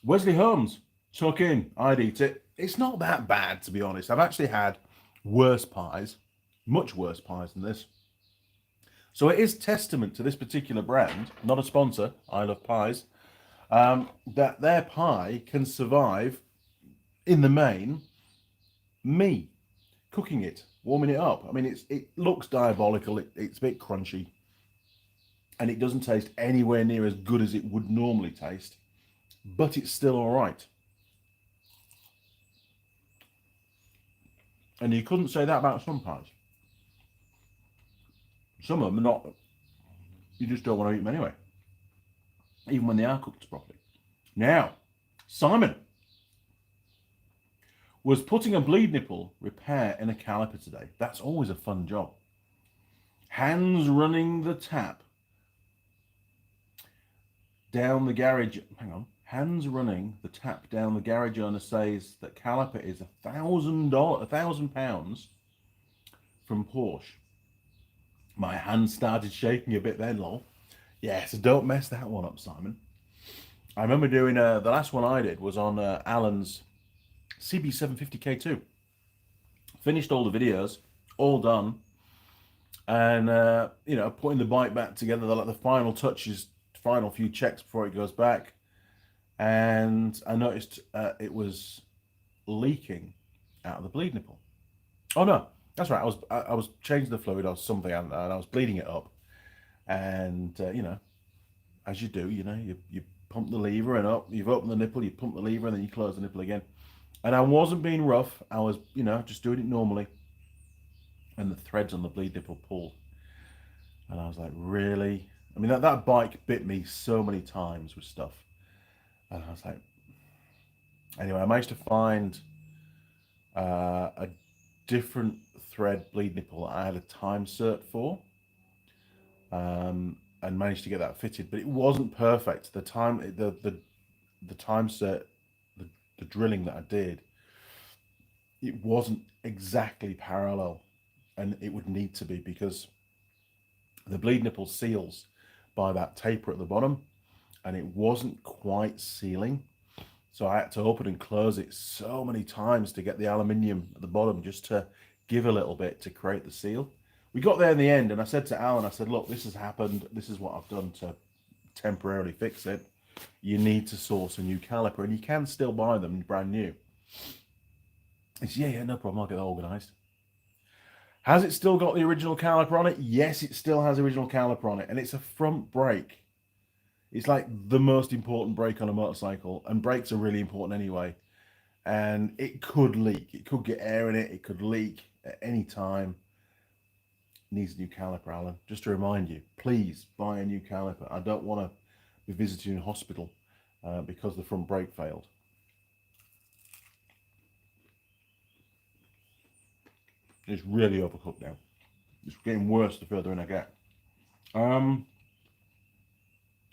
Wesley Holmes, tuck in. I'd eat it. It's not that bad, to be honest. I've actually had worse pies, much worse pies than this. So it is testament to this particular brand, not a sponsor, I love pies, that their pie can survive, in the main, me cooking it, warming it up. I mean, it looks diabolical. It's a bit crunchy. And it doesn't taste anywhere near as good as it would normally taste. But it's still all right. And you couldn't say that about some pies. Some of them are not. You just don't want to eat them anyway. Even when they are cooked properly. Now, Simon was putting a bleed nipple repair in a caliper today. That's always a fun job. Hands running the tap down the garage. Hang on. Hands running the tap down the garage owner says that caliper is £1,000 from Porsche. My hand started shaking a bit then, lol. Yeah, so don't mess that one up, Simon. I remember doing the last one I did was on Alan's CB750K2. Finished all the videos, all done, and putting the bike back together, the final touches, final few checks before it goes back, and I noticed it was leaking out of the bleed nipple. Oh no, that's right. I was changing the fluid or something, and I was bleeding it up, and as you do, you pump the lever and up. You've opened the nipple, you pump the lever, and then you close the nipple again. And I wasn't being rough. I was, just doing it normally. And the threads on the bleed nipple pulled. And I was like, really? I mean, that bike bit me so many times with stuff. And I was like, anyway, I managed to find a different thread bleed nipple that I had a time cert for, and managed to get that fitted, but it wasn't perfect. The time cert, the, the drilling that I did, it wasn't exactly parallel, and it would need to be because the bleed nipple seals by that taper at the bottom, and it wasn't quite sealing. So I had to open and close it so many times to get the aluminium at the bottom just to give a little bit to create the seal. We got there in the end, and I said to Alan, I said, look, this has happened. This is what I've done to temporarily fix it. You need to source a new caliper, and you can still buy them brand new. He said, yeah, no problem. I'll get that organised. Has it still got the original caliper on it? Yes, it still has original caliper on it, and it's a front brake. It's like the most important brake on a motorcycle, and brakes are really important anyway. And it could leak. It could get air in it. It could leak at any time. Needs a new caliper, Alan. Just to remind you, please buy a new caliper. I don't want to be visiting in hospital because the front brake failed. It's really overcooked now. It's getting worse the further in I get.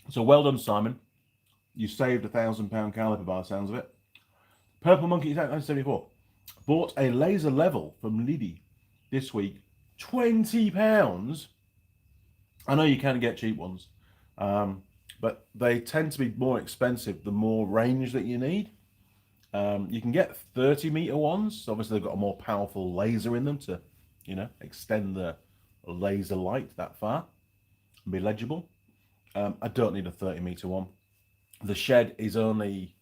So well done, Simon. You saved £1,000 caliper by the sounds of it. Purple Monkey 1974. Bought a laser level from Liddy this week. £20. I know you can get cheap ones, but they tend to be more expensive the more range that you need. You can get 30-meter ones. Obviously, they've got a more powerful laser in them to, extend the laser light that far and be legible. I don't need a 30-meter one. The shed is only,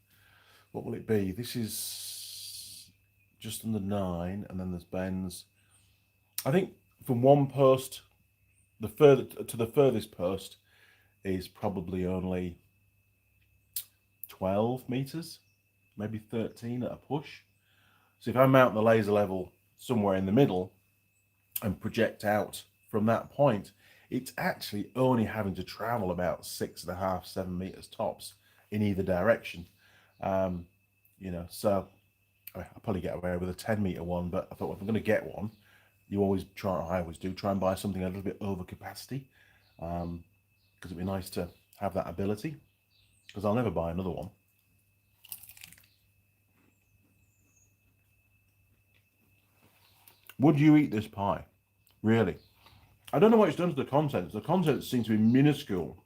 what will it be? This is just under 9, and then there's bends. I think from one post, the furthest post is probably only 12 meters, maybe 13 at a push. So if I mount the laser level somewhere in the middle and project out from that point, it's actually only having to travel about 6.5, 7 meters tops in either direction. So I'll probably get away with a 10-meter one, but I thought if I'm going to get one, I always try and buy something a little bit over capacity, because it'd be nice to have that ability, because I'll never buy another one. Would you eat this pie? Really? I don't know what it's done to the contents. The contents seem to be minuscule.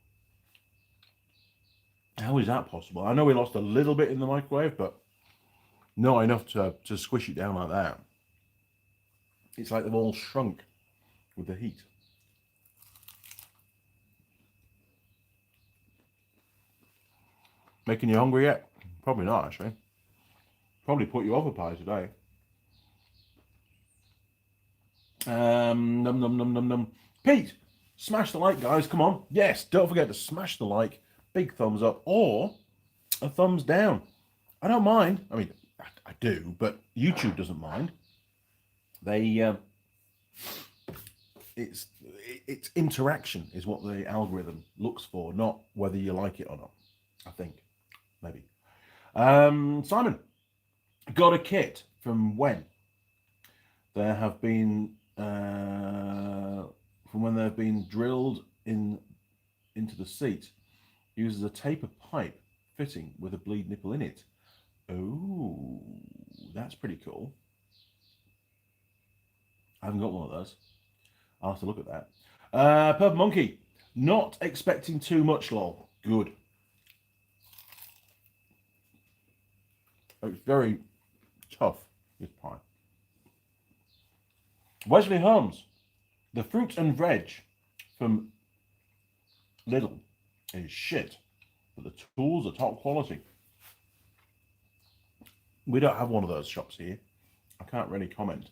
How is that possible? I know we lost a little bit in the microwave, but not enough to squish it down like that. It's like they've all shrunk with the heat. Making you hungry yet? Probably not, actually. Probably put you off a pie today. Num num num num num. Pete, smash the like, guys. Come on. Yes, don't forget to smash the like. Big thumbs up or a thumbs down. I don't mind. I mean, I do, but YouTube doesn't mind. It's interaction is what the algorithm looks for, not whether you like it or not. I think maybe. Simon, got a kit from when? There have been from when they've been drilled into the seat. Uses a taper pipe fitting with a bleed nipple in it. Oh, that's pretty cool. I haven't got one of those. I'll have to look at that. Purple Monkey, not expecting too much, lol. Good. It's very tough, this pie. Wesley Holmes, the fruit and veg from Lidl is shit, but the tools are top quality. We don't have one of those shops here. I can't really comment.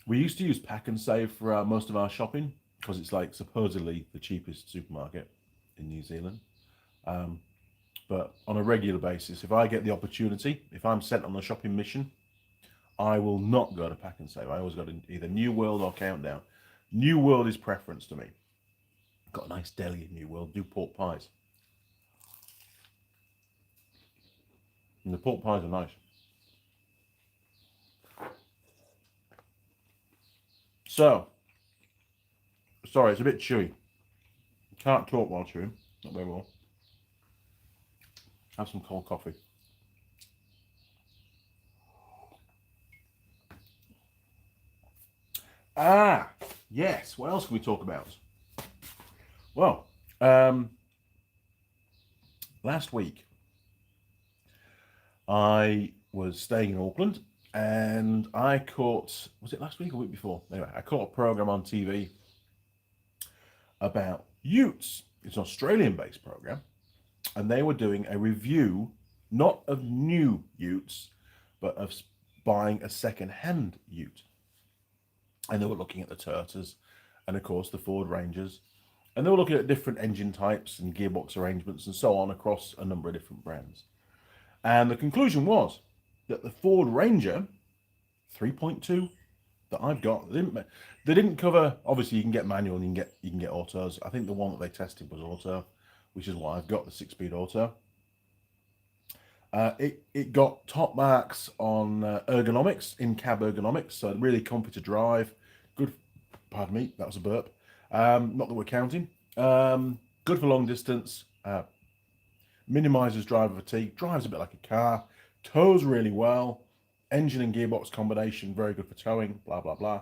We used to use Pack and Save for most of our shopping because it's like supposedly the cheapest supermarket in New Zealand. But on a regular basis, if I get the opportunity, if I'm sent on a shopping mission, I will not go to Pack and Save. I always go to either New World or Countdown New World is preference to me. Got a nice deli in New World, do pork pies. And the pork pies are nice. So, sorry, it's a bit chewy. Can't talk while chewing, not very well. Have some cold coffee. Ah, yes. What else can we talk about? Well, last week I was staying in Auckland and I caught, was it last week or week before? Anyway, I caught a program on TV about utes. It's an Australian-based program, and they were doing a review, not of new utes, but of buying a second-hand ute. And they were looking at the Turters and, of course, the Ford Rangers. And they were looking at different engine types and gearbox arrangements and so on across a number of different brands. And the conclusion was that the Ford Ranger 3.2 that I've got, they didn't cover, obviously you can get manual and you can get autos. I think the one that they tested was auto, which is why I've got the 6-speed auto. It got top marks on ergonomics, in-cab ergonomics, so really comfy to drive. Good, pardon me, that was a burp. Not that we're counting. Good for long distance. Minimises driver fatigue. Drives a bit like a car. Tows really well. Engine and gearbox combination, very good for towing. Blah blah blah.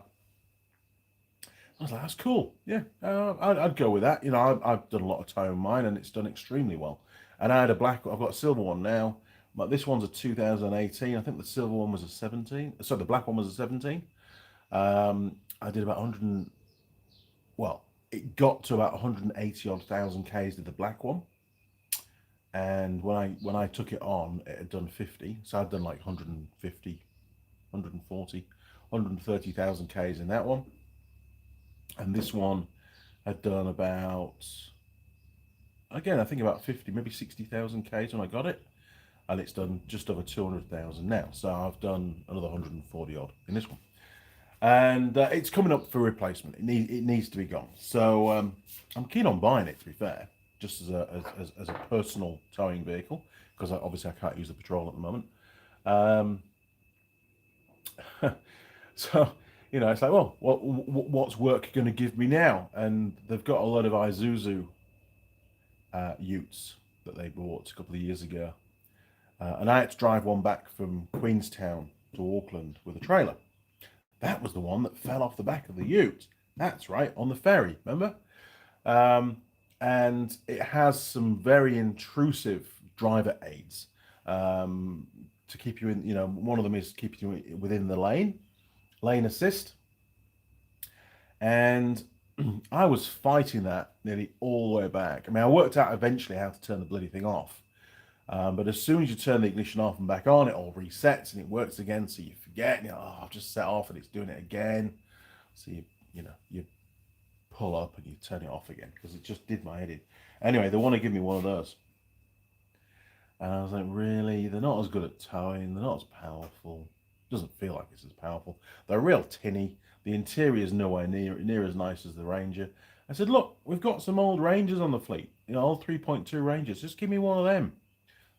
I was like, that's cool. Yeah, I'd go with that. You know, I've done a lot of towing on mine, and it's done extremely well. And I had a black. I've got a silver one now. But this one's a 2018. I think the silver one was a 17. So the black one was a 17. I did about 100. Well, it got to about 180 odd thousand Ks did the black one. And when I took it on, it had done 50. So I'd done like 150, 140, 130,000 Ks in that one. And this one had done about, again, I think about 50, maybe 60,000 Ks when I got it. And it's done just over 200,000 now. So I've done another 140 odd in this one. And it's coming up for replacement. It needs to be gone. So I'm keen on buying it, to be fair, just as a personal towing vehicle, because obviously I can't use the Patrol at the moment. So, you know, it's like, well, what's work going to give me now? And they've got a lot of Isuzu utes that they bought a couple of years ago. And I had to drive one back from Queenstown to Auckland with a trailer. That was the one that fell off the back of the ute. That's right, on the ferry, remember? And it has some very intrusive driver aids to keep you in, you know, one of them is keeping you within the lane assist. And I was fighting that nearly all the way back. I mean, I worked out eventually how to turn the bloody thing off. But as soon as you turn the ignition off and back on, it all resets and it works again. So you forget, and you're like, oh, I've just set off and it's doing it again. So you pull up and you turn it off again because it just did my head in. Anyway, they want to give me one of those. And I was like, really? They're not as good at towing. They're not as powerful. Doesn't feel like it's as powerful. They're real tinny. The interior is nowhere near as nice as the Ranger. I said, look, we've got some old Rangers on the fleet. You know, old 3.2 Rangers. Just give me one of them.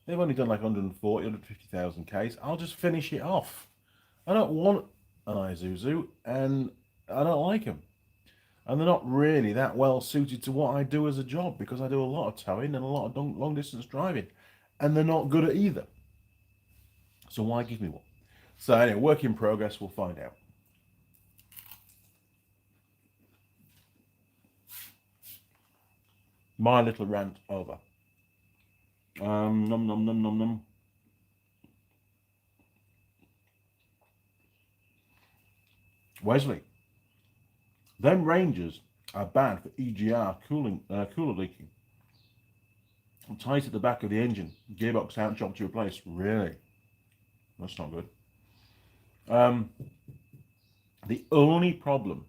They've only done like 140, 150,000 Ks. I'll just finish it off. I don't want an Isuzu, and I don't like them. And they're not really that well suited to what I do as a job, because I do a lot of towing and a lot of long distance driving. And they're not good at either. So why give me one? So anyway, work in progress, we'll find out. My little rant over. Num num num num num. Wesley, them Rangers are bad for EGR cooler leaking. Tight at the back of the engine, gearbox out, job to replace. Really, that's not good. The only problem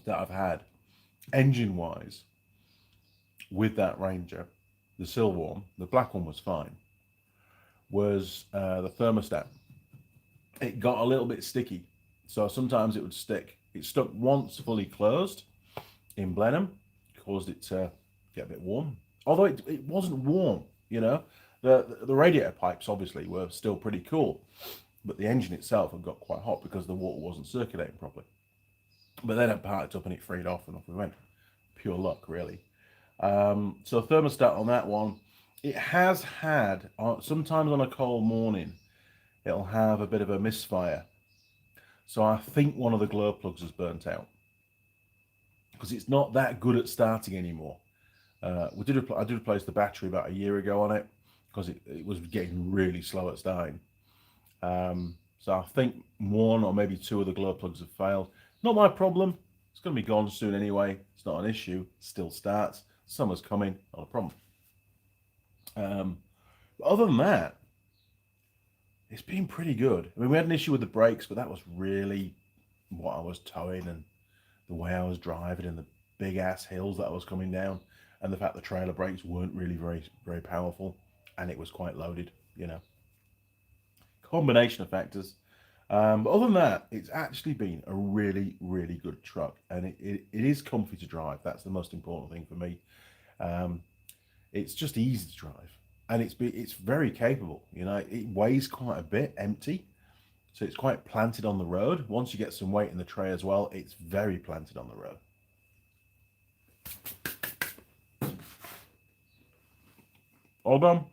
that I've had, engine-wise, with that Ranger, the silver one, the black one was fine, was the thermostat. It got a little bit sticky, so sometimes it would stick, It stuck once fully closed in Blenheim, caused it to get a bit warm. Although it wasn't warm, you know. The radiator pipes obviously were still pretty cool, but the engine itself had got quite hot because the water wasn't circulating properly. But then it parked up and it freed off and off we went. Pure luck, really. So thermostat on that one, it has had, sometimes on a cold morning, it'll have a bit of a misfire. So I think one of the glow plugs has burnt out because it's not that good at starting anymore. I did replace the battery about a year ago on it because it was getting really slow at starting. So I think one or maybe two of the glow plugs have failed. Not my problem. It's going to be gone soon anyway. It's not an issue. It still starts. Summer's coming. Not a problem. But other than that, it's been pretty good. I mean, we had an issue with the brakes, but that was really what I was towing and the way I was driving and the big ass hills that I was coming down, and the fact the trailer brakes weren't really very powerful, and it was quite loaded, you know. Combination of factors. But other than that, it's actually been a really, really good truck, and it is comfy to drive. That's the most important thing for me. It's just easy to drive, and it's very capable. You know, it weighs quite a bit empty, so it's quite planted on the road. Once you get some weight in the tray as well, it's very planted on the road. All done.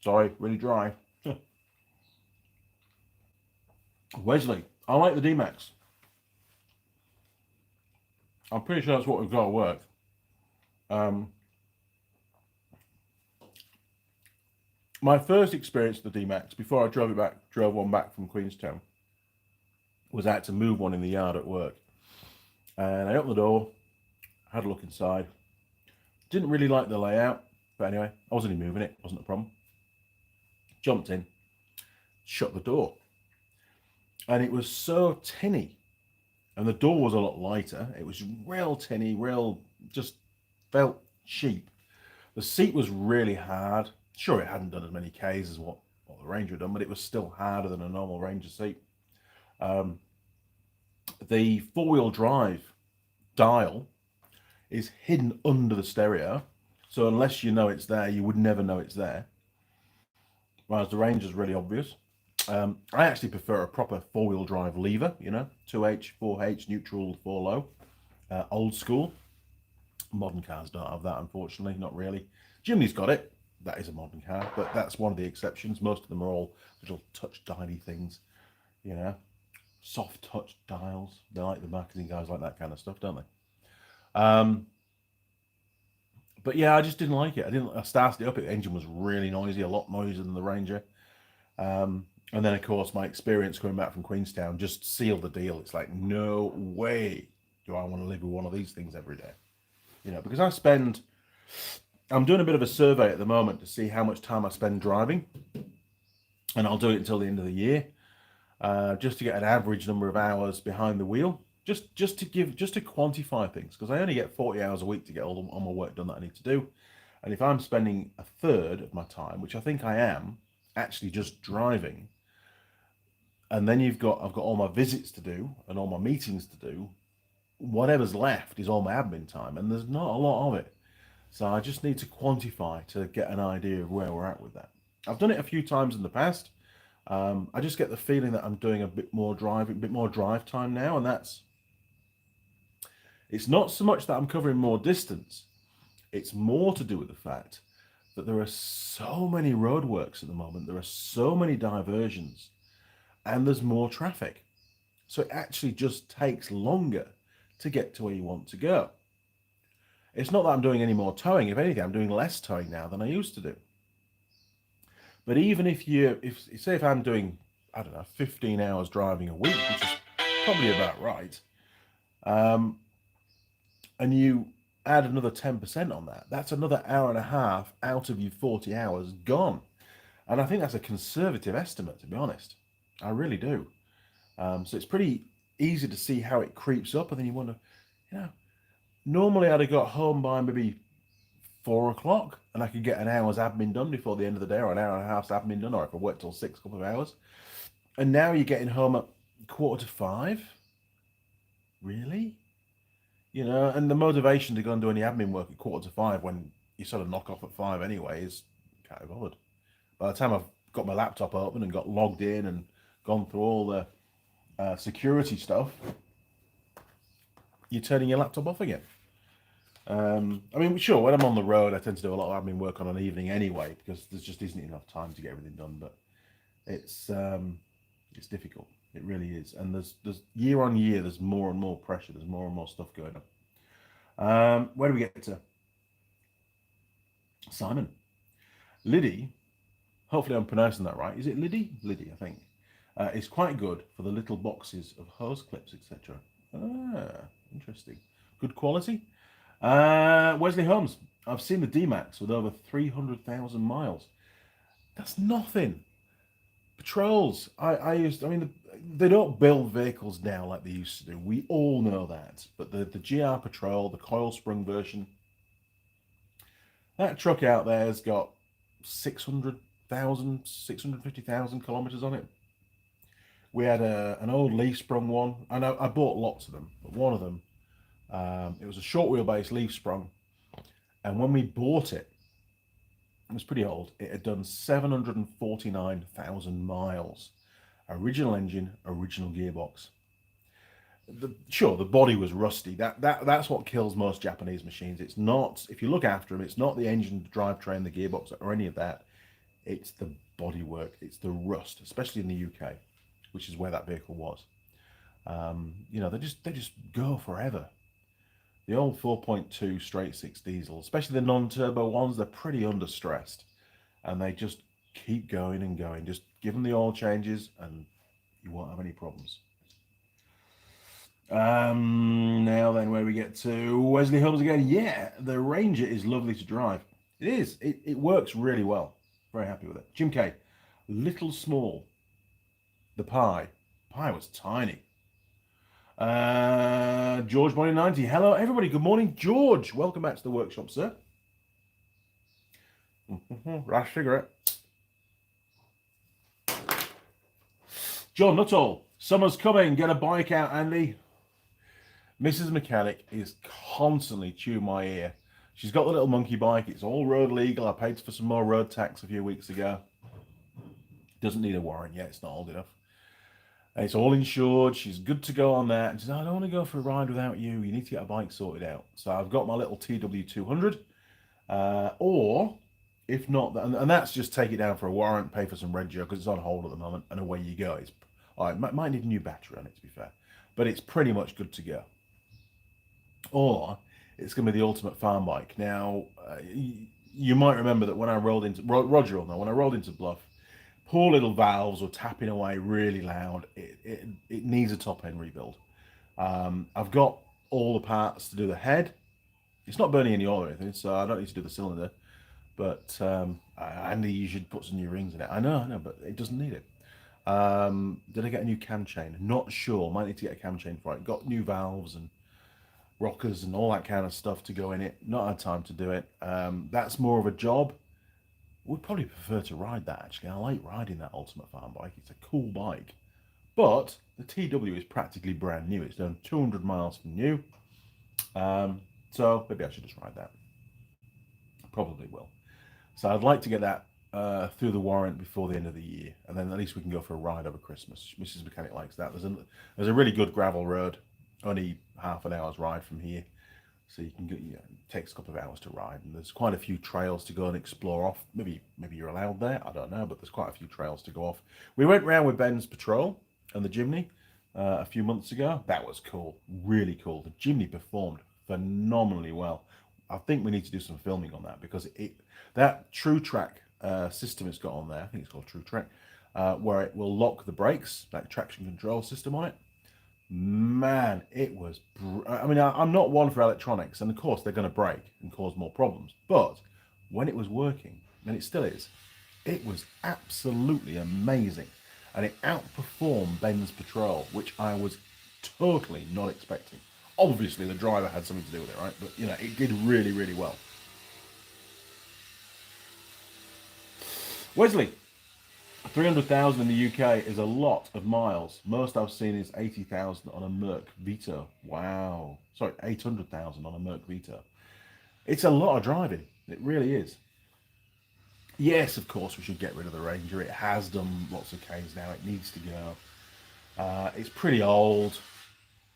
Sorry, really dry. Wesley, I like the D-Max. I'm pretty sure that's what we've got to work. My first experience with the D-Max, before I drove one back from Queenstown, was I had to move one in the yard at work. And I opened the door, had a look inside. Didn't really like the layout, but anyway, I was only moving it, wasn't a problem. Jumped in, shut the door. And it was so tinny. And the door was a lot lighter. It was real tinny, just felt cheap. The seat was really hard. Sure, it hadn't done as many Ks as what the Ranger had done, but it was still harder than a normal Ranger seat. The four-wheel drive dial is hidden under the stereo, so unless you know it's there, you would never know it's there. Whereas the Ranger's really obvious. I actually prefer a proper four-wheel drive lever, you know, 2H, 4H, neutral, 4 low, old school. Modern cars don't have that, unfortunately, not really. Jimny's got it. That is a modern car, but that's one of the exceptions. Most of them are all little touch dially things, you know, soft touch dials. They like the marketing guys like that kind of stuff, don't they? But yeah, I just didn't like it. I started it up. The engine was really noisy, a lot noisier than the Ranger. And then, of course, my experience coming back from Queenstown just sealed the deal. It's like, no way do I want to live with one of these things every day. You know, because I'm doing a bit of a survey at the moment to see how much time I spend driving. And I'll do it until the end of the year, just to get an average number of hours behind the wheel, just to quantify things, because I only get 40 hours a week to get all my work done that I need to do. And if I'm spending a third of my time, which I think I am, actually just driving, and then I've got all my visits to do and all my meetings to do, whatever's left is all my admin time, and there's not a lot of it. So I just need to quantify to get an idea of where we're at with that. I've done it a few times in the past. I just get the feeling that I'm doing a bit more drive time now, and it's not so much that I'm covering more distance. It's more to do with the fact that there are so many roadworks at the moment. There are so many diversions, and there's more traffic. So it actually just takes longer to get to where you want to go. It's not that I'm doing any more towing. If anything, I'm doing less towing now than I used to do. But even if I'm doing, I don't know, 15 hours driving a week, which is probably about right, and you add another 10% on that, that's another hour and a half out of your 40 hours gone. And I think that's a conservative estimate, to be honest. I really do. So it's pretty easy to see how it creeps up, and then you wonder, you know, normally I'd have got home by maybe 4 o'clock, and I could get an hour's admin done before the end of the day, or an hour and a half's admin done, or if I work till 6, a couple of hours. And now you're getting home at 4:45. Really? You know, and the motivation to go and do any admin work at 4:45 when you sort of knock off at 5 anyway is kind of bothered. By the time I've got my laptop open and got logged in and gone through all the security stuff, you're turning your laptop off again. I mean, sure, when I'm on the road, I tend to do a lot of admin work on an evening anyway, because there just isn't enough time to get everything done. But it's difficult. It really is. And there's year on year, there's more and more pressure. There's more and more stuff going on. Where do we get to? Simon. Liddy, hopefully I'm pronouncing that right. Is it Liddy? Liddy, I think. It's quite good for the little boxes of hose clips, etc. Ah, interesting. Good quality. Wesley Holmes, I've seen the D-Max with over 300,000 miles. That's nothing. Patrols, I mean, they don't build vehicles now like they used to do. We all know that. But the GR Patrol, the coil sprung version, that truck out there has got 650,000 kilometers on it. We had an old leaf sprung one, and I bought lots of them, but one of them, it was a short wheelbase leaf sprung, and when we bought it, it was pretty old. It had done 749,000 miles. Original engine, original gearbox. Sure, the body was rusty. That's what kills most Japanese machines. It's not, if you look after them, it's not the engine, the drivetrain, the gearbox, or any of that. It's the bodywork. It's the rust, especially in the UK, which is where that vehicle was. You know, they just go forever. The old 4.2 straight six diesel, especially the non-turbo ones, they're pretty understressed, and they just keep going and going. Just give them the oil changes, and you won't have any problems. Now then, where we get to Wesley Holmes again. Yeah, the Ranger is lovely to drive. It is. It works really well. Very happy with it. Jim K. Little small. The pie. Pie was tiny. George Bonnie 90. Hello everybody. Good morning, George. Welcome back to the workshop, sir. Rash cigarette. John Nuttall. Summer's coming. Get a bike out, Andy. Mrs. Mechanic is constantly chewing my ear. She's got the little monkey bike. It's all road legal. I paid for some more road tax a few weeks ago. Doesn't need a warrant yet. It's not old enough. It's all insured. She's good to go on that. And she says, I don't want to go for a ride without you. You need to get a bike sorted out. So I've got my little TW200. Or, if not, and that's just take it down for a warrant, pay for some regio, because it's on hold at the moment, and away you go. It's, might need a new battery on it, to be fair. But it's pretty much good to go. Or, it's going to be the ultimate farm bike. Now, you might remember that when I rolled into, Roger will know, when I rolled into Bluff, poor little valves were tapping away really loud. It needs a top end rebuild. I've got all the parts to do the head. It's not burning any oil or anything, so I don't need to do the cylinder. But Andy, you should put some new rings in it. I know, but it doesn't need it. Did I get a new cam chain? Not sure. Might need to get a cam chain for it. Got new valves and rockers and all that kind of stuff to go in it. Not had time to do it. That's more of a job. Would probably prefer to ride that, actually. I like riding that Ultimate Farm bike. It's a cool bike. But the TW is practically brand new. It's done 200 miles from new. So maybe I should just ride that. Probably will. So I'd like to get that through the warrant before the end of the year. And then at least we can go for a ride over Christmas. Mrs. Mechanic likes that. There's a really good gravel road. Only half an hour's ride from here. So you can get, it takes a couple of hours to ride, and there's quite a few trails to go and explore off. Maybe you're allowed there, I don't know, but there's quite a few trails to go off. We went round with Ben's Patrol and the Jimny a few months ago. That was cool, really cool. The Jimny performed phenomenally well. I think we need to do some filming on that, because that True Track system it's got on there, I think it's called True Track, where it will lock the brakes, that traction control system on it. Man, it was, I mean, I'm not one for electronics, and of course they're going to break and cause more problems, but when it was working, and it still is, it was absolutely amazing, and it outperformed Ben's Patrol, which I was totally not expecting. Obviously the driver had something to do with it, right? But you know, it did really, really well. Wesley, 300,000 in the UK is a lot of miles. Most I've seen is 80,000 on a Merc Vito. Wow. Sorry, 800,000 on a Merc Vito. It's a lot of driving. It really is. Yes, of course, we should get rid of the Ranger. It has done lots of Ks now. It needs to go. It's pretty old.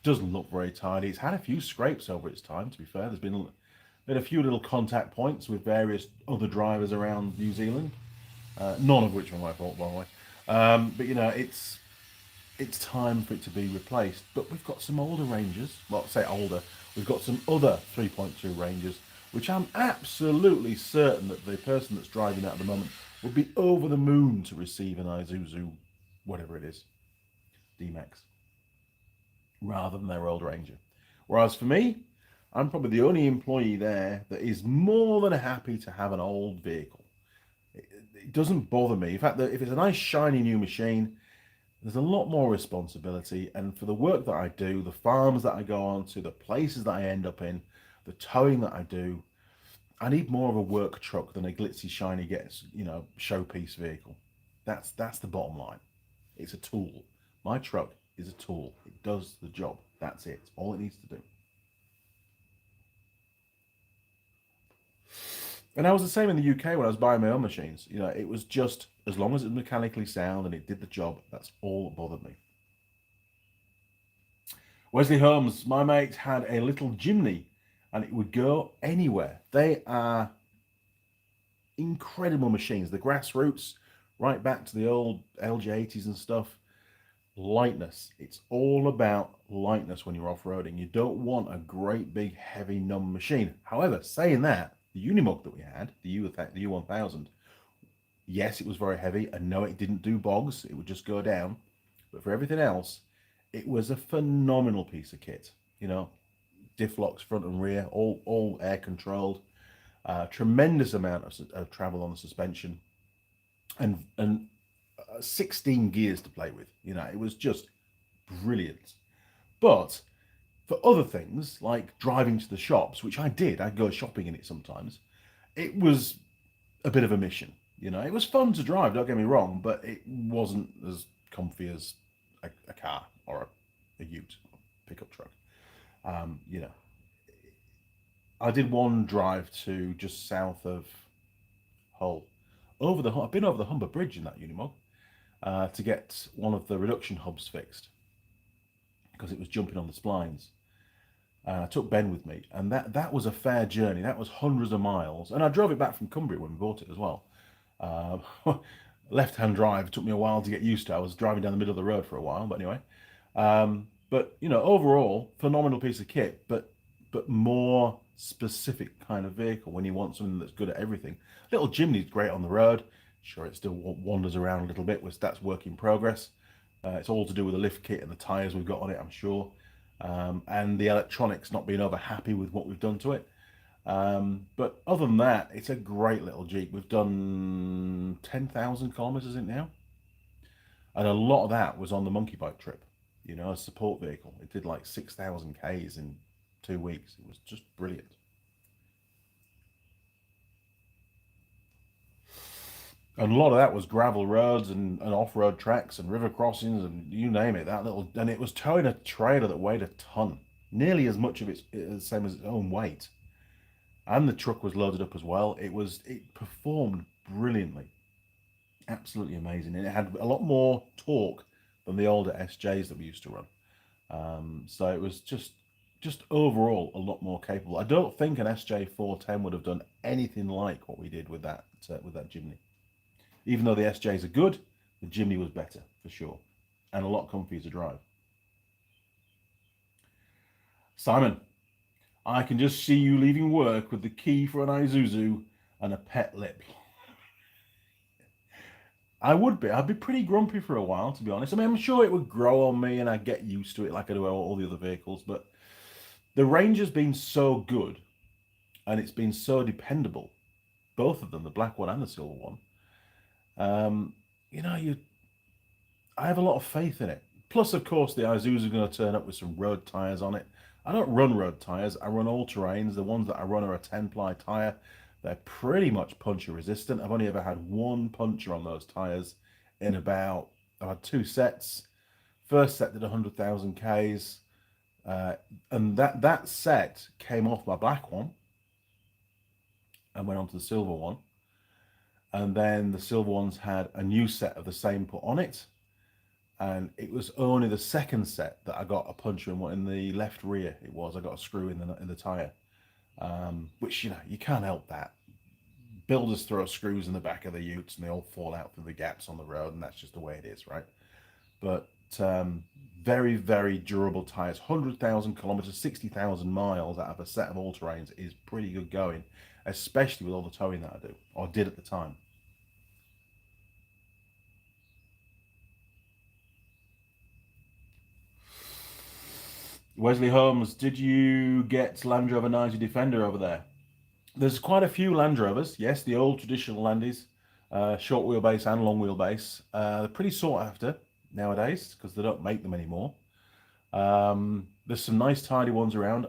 Doesn't look very tidy. It's had a few scrapes over its time, to be fair. There's been a few little contact points with various other drivers around New Zealand. None of which were my fault, by the way. But you know, it's time for it to be replaced. But we've got some older Rangers. Well, say older. We've got some other 3.2 Rangers, which I'm absolutely certain that the person that's driving that at the moment would be over the moon to receive an Isuzu, whatever it is, D-Max, rather than their old Ranger. Whereas for me, I'm probably the only employee there that is more than happy to have an old vehicle. It doesn't bother me. In fact, if it's a nice shiny new machine, there's a lot more responsibility. And for the work that I do, the farms that I go on to, the places that I end up in, the towing that I do, I need more of a work truck than a glitzy, shiny, showpiece vehicle. That's the bottom line. It's a tool. My truck is a tool. It does the job. That's it. It's all it needs to do. And I was the same in the UK when I was buying my own machines. You know, it was just as long as it was mechanically sound and it did the job, that's all that bothered me. Wesley Holmes, my mate had a little chimney and it would go anywhere. They are incredible machines. The grassroots, right back to the old LJ80s and stuff. Lightness. It's all about lightness when you're off-roading. You don't want a great big heavy numb machine. However, saying that, the Unimog that we had, the U1000, yes, it was very heavy, and no, it didn't do bogs. It would just go down. But for everything else, it was a phenomenal piece of kit. You know, diff locks front and rear, all air controlled. Tremendous amount of travel on the suspension, and 16 gears to play with. You know, it was just brilliant. But for other things like driving to the shops, which I did, I'd go shopping in it sometimes, it was a bit of a mission. You know, it was fun to drive, don't get me wrong, but it wasn't as comfy as a car or a ute, pickup truck. You know, I did one drive to just south of Hull. I've been over the Humber Bridge in that Unimog to get one of the reduction hubs fixed because it was jumping on the splines. I took Ben with me, and that was a fair journey. That was hundreds of miles, and I drove it back from Cumbria when we bought it as well. Left-hand drive took me a while to get used to. I was driving down the middle of the road for a while, but anyway. But you know, overall, phenomenal piece of kit, but more specific kind of vehicle when you want something that's good at everything. Little chimney's great on the road. Sure, it still wanders around a little bit, which that's work in progress. It's all to do with the lift kit and the tyres we've got on it, I'm sure. And the electronics not being over happy with what we've done to it. But other than that, it's a great little Jeep. We've done 10,000 kilometers in it now. And a lot of that was on the monkey bike trip, you know, a support vehicle. It did like 6,000 Ks in 2 weeks. It was just brilliant. And a lot of that was gravel roads and off-road tracks and river crossings and you name it. And it was towing a trailer that weighed a ton, nearly as much of it the same as its own weight. And the truck was loaded up as well. It performed brilliantly, absolutely amazing, and it had a lot more torque than the older SJs that we used to run. So it was just overall a lot more capable. I don't think an SJ410 would have done anything like what we did with that Jimny. Even though the SJs are good, the Jimny was better for sure, and a lot comfier to drive. Simon, I can just see you leaving work with the key for an Isuzu and a pet lip. I'd be pretty grumpy for a while, to be honest. I mean, I'm sure it would grow on me and I'd get used to it like I do all the other vehicles, but the Ranger's been so good and it's been so dependable, both of them, the black one and the silver one. You know, I have a lot of faith in it. Plus, of course, the Isuzu are going to turn up with some road tyres on it. I don't run road tyres. I run all-terrains. The ones that I run are a 10-ply tyre. They're pretty much puncture resistant. I've only ever had one puncture on those tyres in about, I've had 2 sets. First set did 100,000 Ks, and that set came off my black one and went on to the silver one. And then the silver ones had a new set of the same put on it. And it was only the second set that I got a puncture in the left rear. It was, I got a screw in the tyre, which, you know, you can't help that. Builders throw screws in the back of the utes and they all fall out through the gaps on the road, and that's just the way it is, right? But very, very durable tyres. 100,000 kilometers, 60,000 miles out of a set of all-terrains is pretty good going, especially with all the towing that I do, or did at the time. Wesley Holmes, did you get Land Rover 90 Defender over there? There's quite a few Land Rovers. Yes, the old traditional Landies, short wheelbase and long wheelbase. They're pretty sought after nowadays because they don't make them anymore. There's some nice tidy ones around.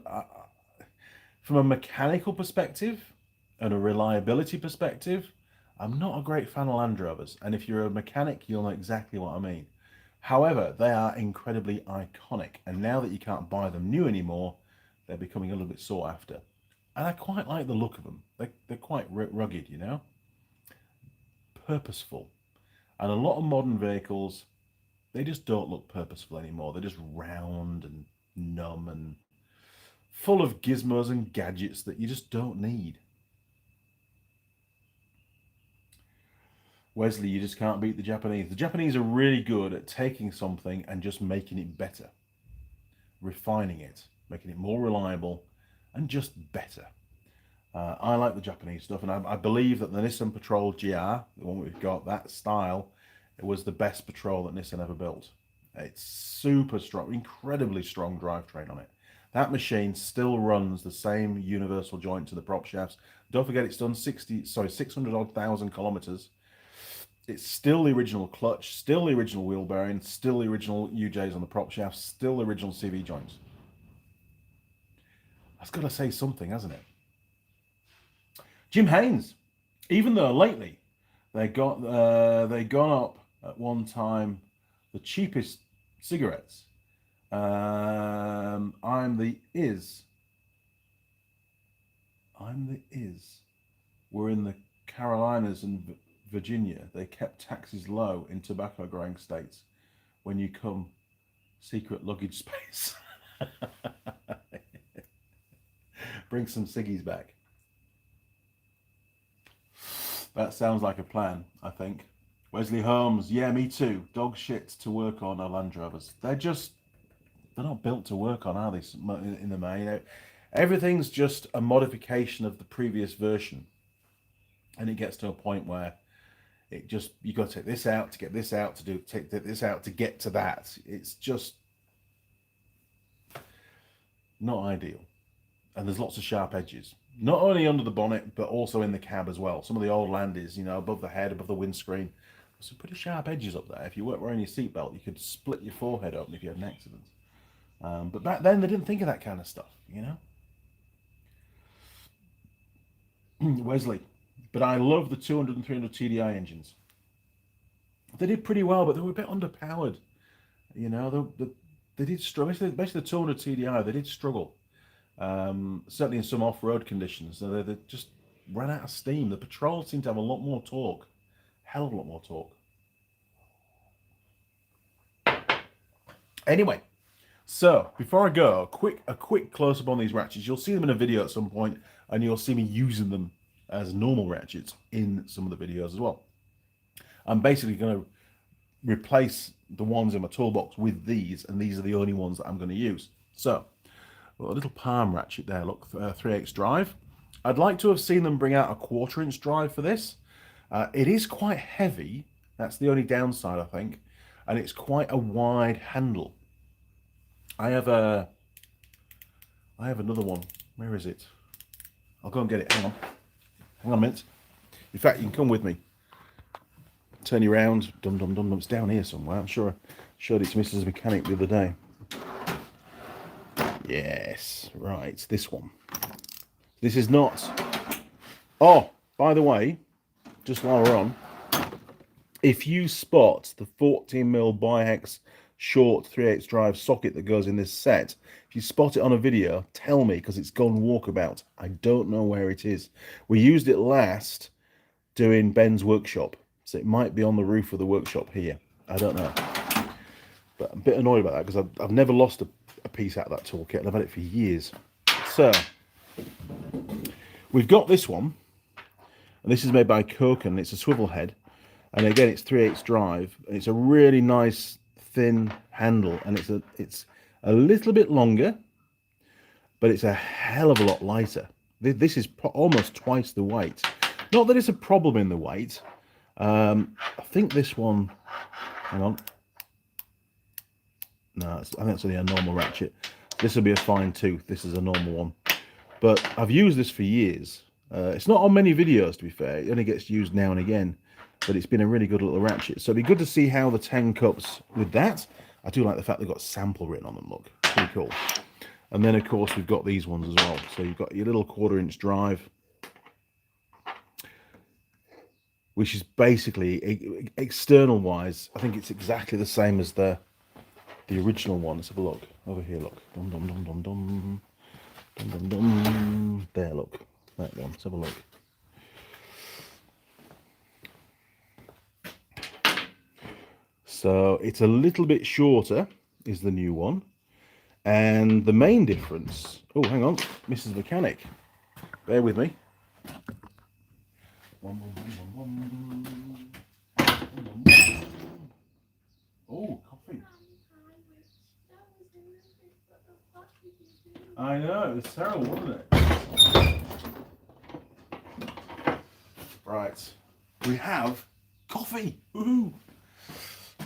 From a mechanical perspective and a reliability perspective, I'm not a great fan of Land Rovers. And if you're a mechanic, you'll know exactly what I mean. However, they are incredibly iconic. And now that you can't buy them new anymore, they're becoming a little bit sought after. And I quite like the look of them. They're quite rugged, you know? Purposeful. And a lot of modern vehicles, they just don't look purposeful anymore. They're just round and numb and full of gizmos and gadgets that you just don't need. Wesley, you just can't beat the Japanese. The Japanese are really good at taking something and just making it better, refining it, making it more reliable, and just better. I like the Japanese stuff, and I believe that the Nissan Patrol GR, the one we've got, that style, it was the best Patrol that Nissan ever built. It's super strong, incredibly strong drivetrain on it. That machine still runs the same universal joint to the prop shafts. Don't forget, it's done 600 odd thousand kilometers. It's still the original clutch, still the original wheel bearing, still the original UJs on the prop shafts, still the original CV joints. That's got to say something, hasn't it? Jim Haynes, even though lately they gone up at one time the cheapest cigarettes. I'm the is. We're in the Carolinas and Virginia. They kept taxes low in tobacco growing states when you come secret luggage space. Bring some ciggies back. That sounds like a plan, I think. Wesley Holmes, yeah, me too. Dog shit to work on are Land Rovers. They're not built to work on, are they, in the main? Everything's just a modification of the previous version. And it gets to a point where you got to take this out to get this out take this out to get to that. It's just not ideal. And there's lots of sharp edges. Not only under the bonnet, but also in the cab as well. Some of the old Landies, you know, above the head, above the windscreen. There's some pretty sharp edges up there. If you weren't wearing your seatbelt, you could split your forehead open if you had an accident. But back then, they didn't think of that kind of stuff, you know? Wesley. But I love the 200 and 300 TDI engines. They did pretty well, but they were a bit underpowered. You know, they did struggle, especially the 200 TDI, they did struggle. Certainly in some off-road conditions. They just ran out of steam. The Patrol seemed to have a lot more torque. Hell of a lot more torque. Anyway, so before I go, a quick close-up on these ratchets. You'll see them in a video at some point, and you'll see me using them as normal ratchets in some of the videos as well. I'm basically going to replace the ones in my toolbox with these, and these are the only ones that I'm going to use. So, a little palm ratchet there, look, 3/8 drive. I'd like to have seen them bring out a 1/4 inch drive for this. It is quite heavy. That's the only downside, I think. And it's quite a wide handle. I have another one. Where is it? I'll go and get it. Hang on a minute. In fact, you can come with me. Turn you around. Dum dum dum dum. It's down here somewhere. I'm sure I showed it to Mrs. Mechanic the other day. Yes, right. This one. This is not Oh, by the way, just while we're on, if you spot the 14mm bihex short 3/8 drive socket that goes in this set, if you spot it on a video, tell me, because it's gone walkabout. I don't know where it is. We used it last doing Ben's workshop, so it might be on the roof of the workshop here. I don't know, but I'm a bit annoyed about that because I've never lost a piece out of that toolkit, and I've had it for years. So we've got this one, and this is made by Koken. It's a swivel head, and again it's 3/8 drive, and it's a really nice thin handle, and it's a little bit longer, but it's a hell of a lot lighter. This is almost twice the weight. Not that it's a problem in the weight. I think this one, hang on, no, I think it's only a normal ratchet. This will be a fine tooth. This is a normal one, but I've used this for years. It's not on many videos, to be fair. It only gets used now and again, but it's been a really good little ratchet. So it'd be good to see how the Teng cups with that. I do like the fact they've got sample written on them. Look, pretty cool. And then of course we've got these ones as well. So you've got your little 1/4" drive, which is basically, external wise, I think it's exactly the same as the original one. Let's have a look over here. Look, dum dum dum dum dum dum dum dum. There, look, that one. Let's have a look. So it's a little bit shorter, is the new one, and the main difference. Oh, hang on, Mrs. Mechanic, bear with me. Oh, coffee. I know, it was terrible, wasn't it? Right, we have coffee. Woohoo!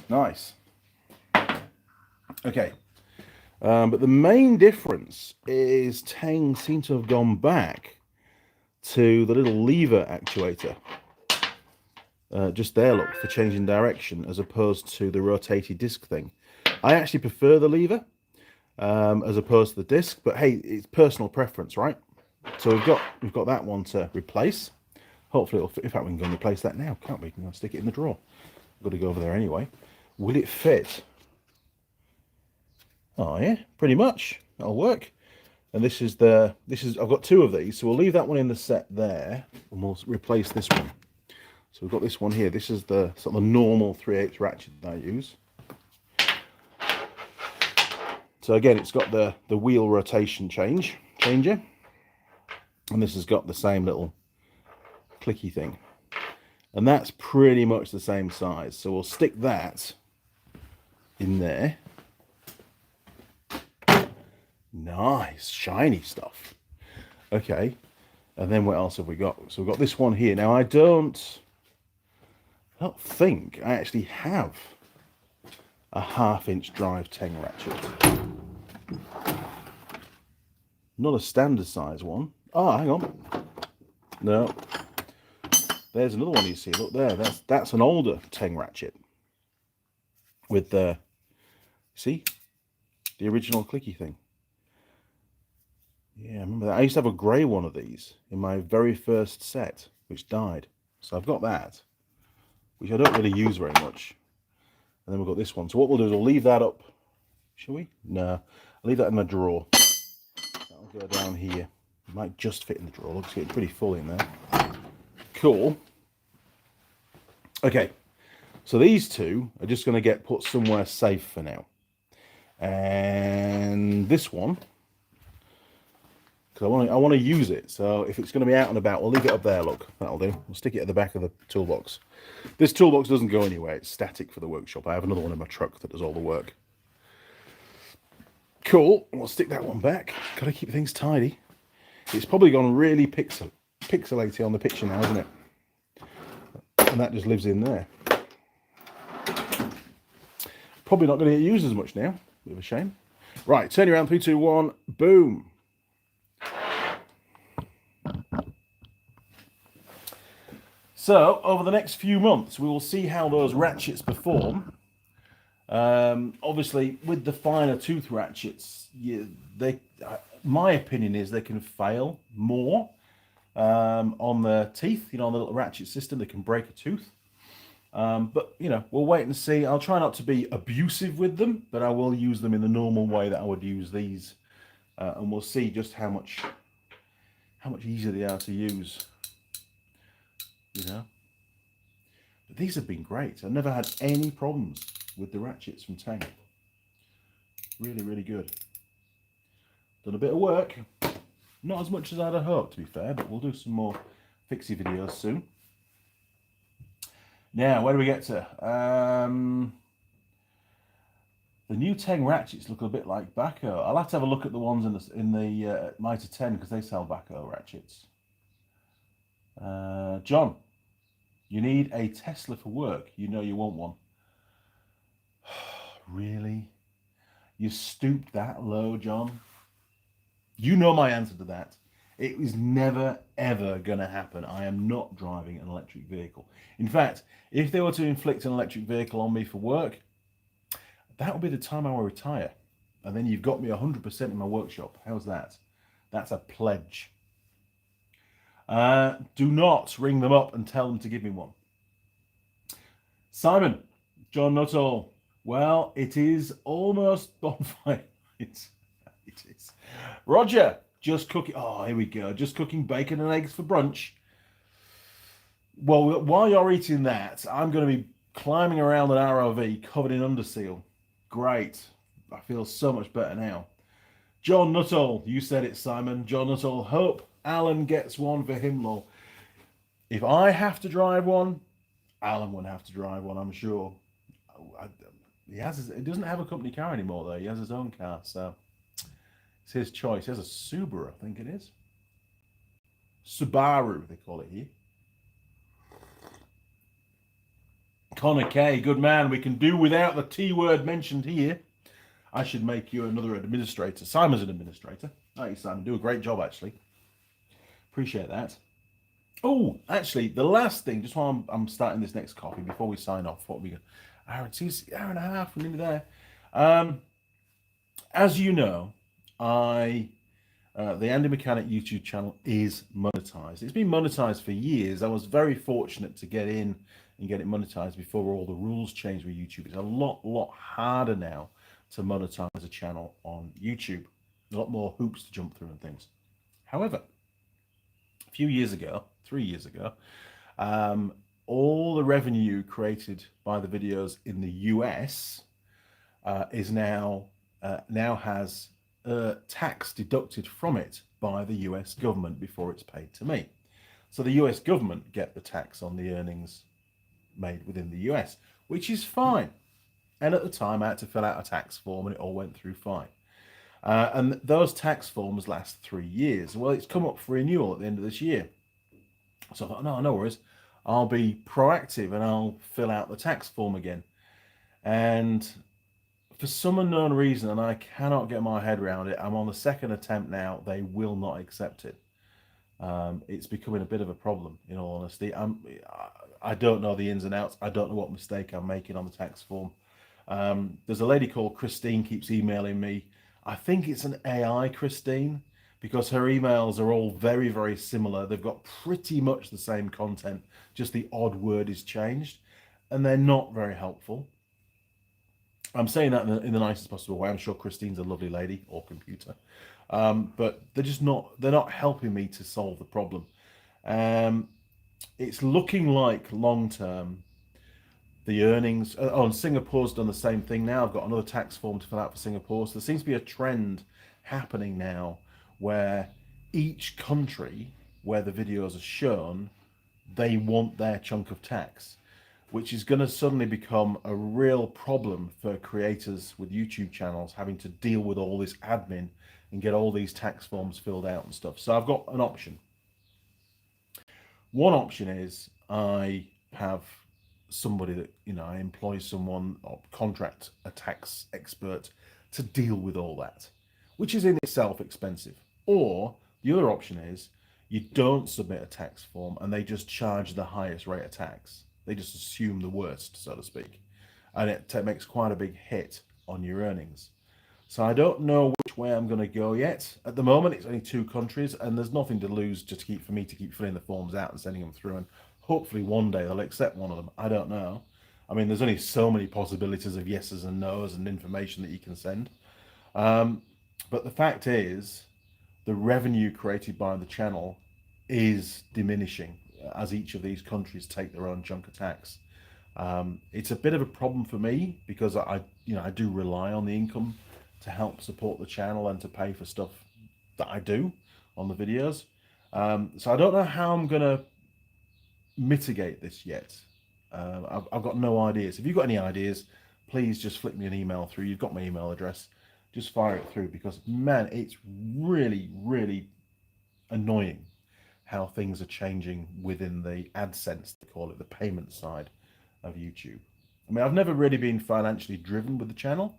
Nice. Okay, but the main difference is Teng seem to have gone back to the little lever actuator. Just there, look, for changing direction, as opposed to the rotated disc thing. I actually prefer the lever as opposed to the disc, but hey, it's personal preference, right? So we've got that one to replace. Hopefully it'll fit. In fact, we can go and replace that now, can't we? We can stick it in the drawer. I've got to go over there anyway. Will it fit? Oh yeah, pretty much. That'll work. And this is I've got two of these, so we'll leave that one in the set there, and we'll replace this one. So we've got this one here. This is the sort of the normal 3/8 ratchet that I use. So again, it's got the wheel rotation changer, and this has got the same little clicky thing, and that's pretty much the same size. So we'll stick that in there. Nice shiny stuff. Okay, and then what else have we got? So we've got this one here. Now I don't think I actually have a 1/2" drive Teng ratchet. Not a standard size one. Oh, hang on. No. There's another one you see. Look there. That's an older Teng ratchet with the, see, the original clicky thing. Yeah, I remember that. I used to have a grey one of these in my very first set, which died. So I've got that, which I don't really use very much. And then we've got this one. So what we'll do is we'll leave that up. Shall we? No. I'll leave that in my drawer. That'll go down here. It might just fit in the drawer. Looks getting pretty full in there. Cool. Okay. So these two are just going to get put somewhere safe for now. And this one, because I want to use it. So if it's going to be out and about, we'll leave it up there. Look, that'll do. We'll stick it at the back of the toolbox. This toolbox doesn't go anywhere. It's static for the workshop. I have another one in my truck that does all the work. Cool. We'll stick that one back. Got to keep things tidy. It's probably gone really pixelated on the picture now, isn't it? And that just lives in there. Probably not going to get used as much now. Bit of a shame. Right, turn around, 3, 2, 1, boom. So, over the next few months, we will see how those ratchets perform. Obviously, with the finer tooth ratchets, my opinion is they can fail more on the teeth, on the little ratchet system that can break a tooth. But, we'll wait and see. I'll try not to be abusive with them, but I will use them in the normal way that I would use these. And we'll see just how much easier they are to use, But these have been great. I've never had any problems with the ratchets from Teng. Really, really good. Done a bit of work. Not as much as I'd have hoped, to be fair, but we'll do some more fixie videos soon. Now, where do we get to? The new Teng ratchets look a bit like Baco. I'll have to have a look at the ones in the Mitre 10 because they sell Baco ratchets. John, you need a Tesla for work. You know you want one. Really? You stooped that low, John? You know my answer to that. It was never, ever going to happen. I am not driving an electric vehicle. In fact, if they were to inflict an electric vehicle on me for work, that would be the time I will retire. And then you've got me 100% in my workshop. How's that? That's a pledge. Do not ring them up and tell them to give me one. Simon, John Nuttall. Well, it is almost bonfire. It is. Roger, just cooking. Oh, here we go. Just cooking bacon and eggs for brunch. Well, while you're eating that, I'm going to be climbing around an ROV covered in Underseal. Great. I feel so much better now. John Nuttall, you said it, Simon. John Nuttall, hope Alan gets one for him, lol. If I have to drive one, Alan won't have to drive one, I'm sure. He doesn't have a company car anymore, though. He has his own car, so it's his choice. He has a Subaru, I think it is. Subaru, they call it here. Connor K, good man. We can do without the T word mentioned here. I should make you another administrator. Simon's an administrator. Thank you, Simon. Do a great job, actually. Appreciate that. Oh, actually, the last thing, just while I'm starting this next copy, before we sign off, what we got? Hour and a half, we're nearly there. As you know, the Andy Mechanic YouTube channel is monetized. It's been monetized for years. I was very fortunate to get in and get it monetized before all the rules changed with YouTube. It's a lot harder now to monetize a channel on YouTube. A lot more hoops to jump through and things. However, a few years ago, 3 years ago, all the revenue created by the videos in the US is now has tax deducted from it by the US government before it's paid to me. So the US government get the tax on the earnings made within the US, which is fine. And at the time, I had to fill out a tax form, and it all went through fine. And those tax forms last 3 years. Well, it's come up for renewal at the end of this year. So I thought, no worries. I'll be proactive and I'll fill out the tax form again. And for some unknown reason, and I cannot get my head around it, I'm on the second attempt now. They will not accept it. It's becoming a bit of a problem, in all honesty. I don't know the ins and outs. I don't know what mistake I'm making on the tax form. There's a lady called Christine keeps emailing me. I think it's an AI Christine, because her emails are all very, very similar. They've got pretty much the same content, just the odd word is changed, and they're not very helpful. I'm saying that in the nicest possible way. I'm sure Christine's a lovely lady, or computer, but they're not helping me to solve the problem. It's looking like long term, the earnings, and Singapore's done the same thing now. I've got another tax form to fill out for Singapore. So there seems to be a trend happening now where each country where the videos are shown, they want their chunk of tax, which is going to suddenly become a real problem for creators with YouTube channels having to deal with all this admin and get all these tax forms filled out and stuff. So I've got an option. One option is I have somebody that, I employ someone or contract a tax expert to deal with all that, which is in itself expensive. Or the other option is you don't submit a tax form and they just charge the highest rate of tax. They just assume the worst, so to speak. And it makes quite a big hit on your earnings. So I don't know which way I'm going to go yet. At the moment, it's only 2 countries, and there's nothing to lose just for me to keep filling the forms out and sending them through. And hopefully one day they'll accept one of them. I don't know. I mean, there's only so many possibilities of yeses and nos and information that you can send. But the fact is, the revenue created by the channel is diminishing as each of these countries take their own chunk of tax. It's a bit of a problem for me because I do rely on the income to help support the channel and to pay for stuff that I do on the videos. So I don't know how I'm gonna mitigate this yet. I've got no ideas. If you've got any ideas, please just flick me an email through. You've got my email address. Just fire it through because, man, it's really, really annoying how things are changing within the AdSense, they call it, the payment side of YouTube. I mean, I've never really been financially driven with the channel,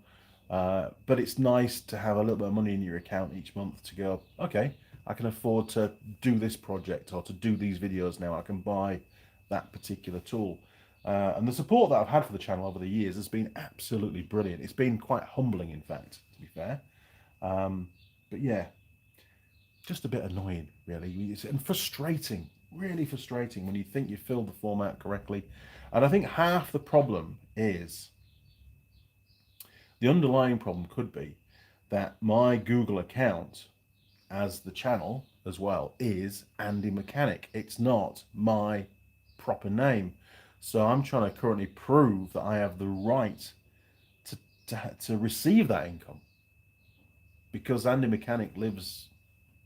but it's nice to have a little bit of money in your account each month to go, okay, I can afford to do this project or to do these videos now. I can buy that particular tool. And the support that I've had for the channel over the years has been absolutely brilliant. It's been quite humbling, in fact, to be fair. But yeah, just a bit annoying, really, and frustrating, really frustrating when you think you filled the form out correctly. And I think half the problem is, the underlying problem could be that my Google account as the channel as well is Andy Mechanic. It's not my proper name. So I'm trying to currently prove that I have the right to receive that income because Andy Mechanic lives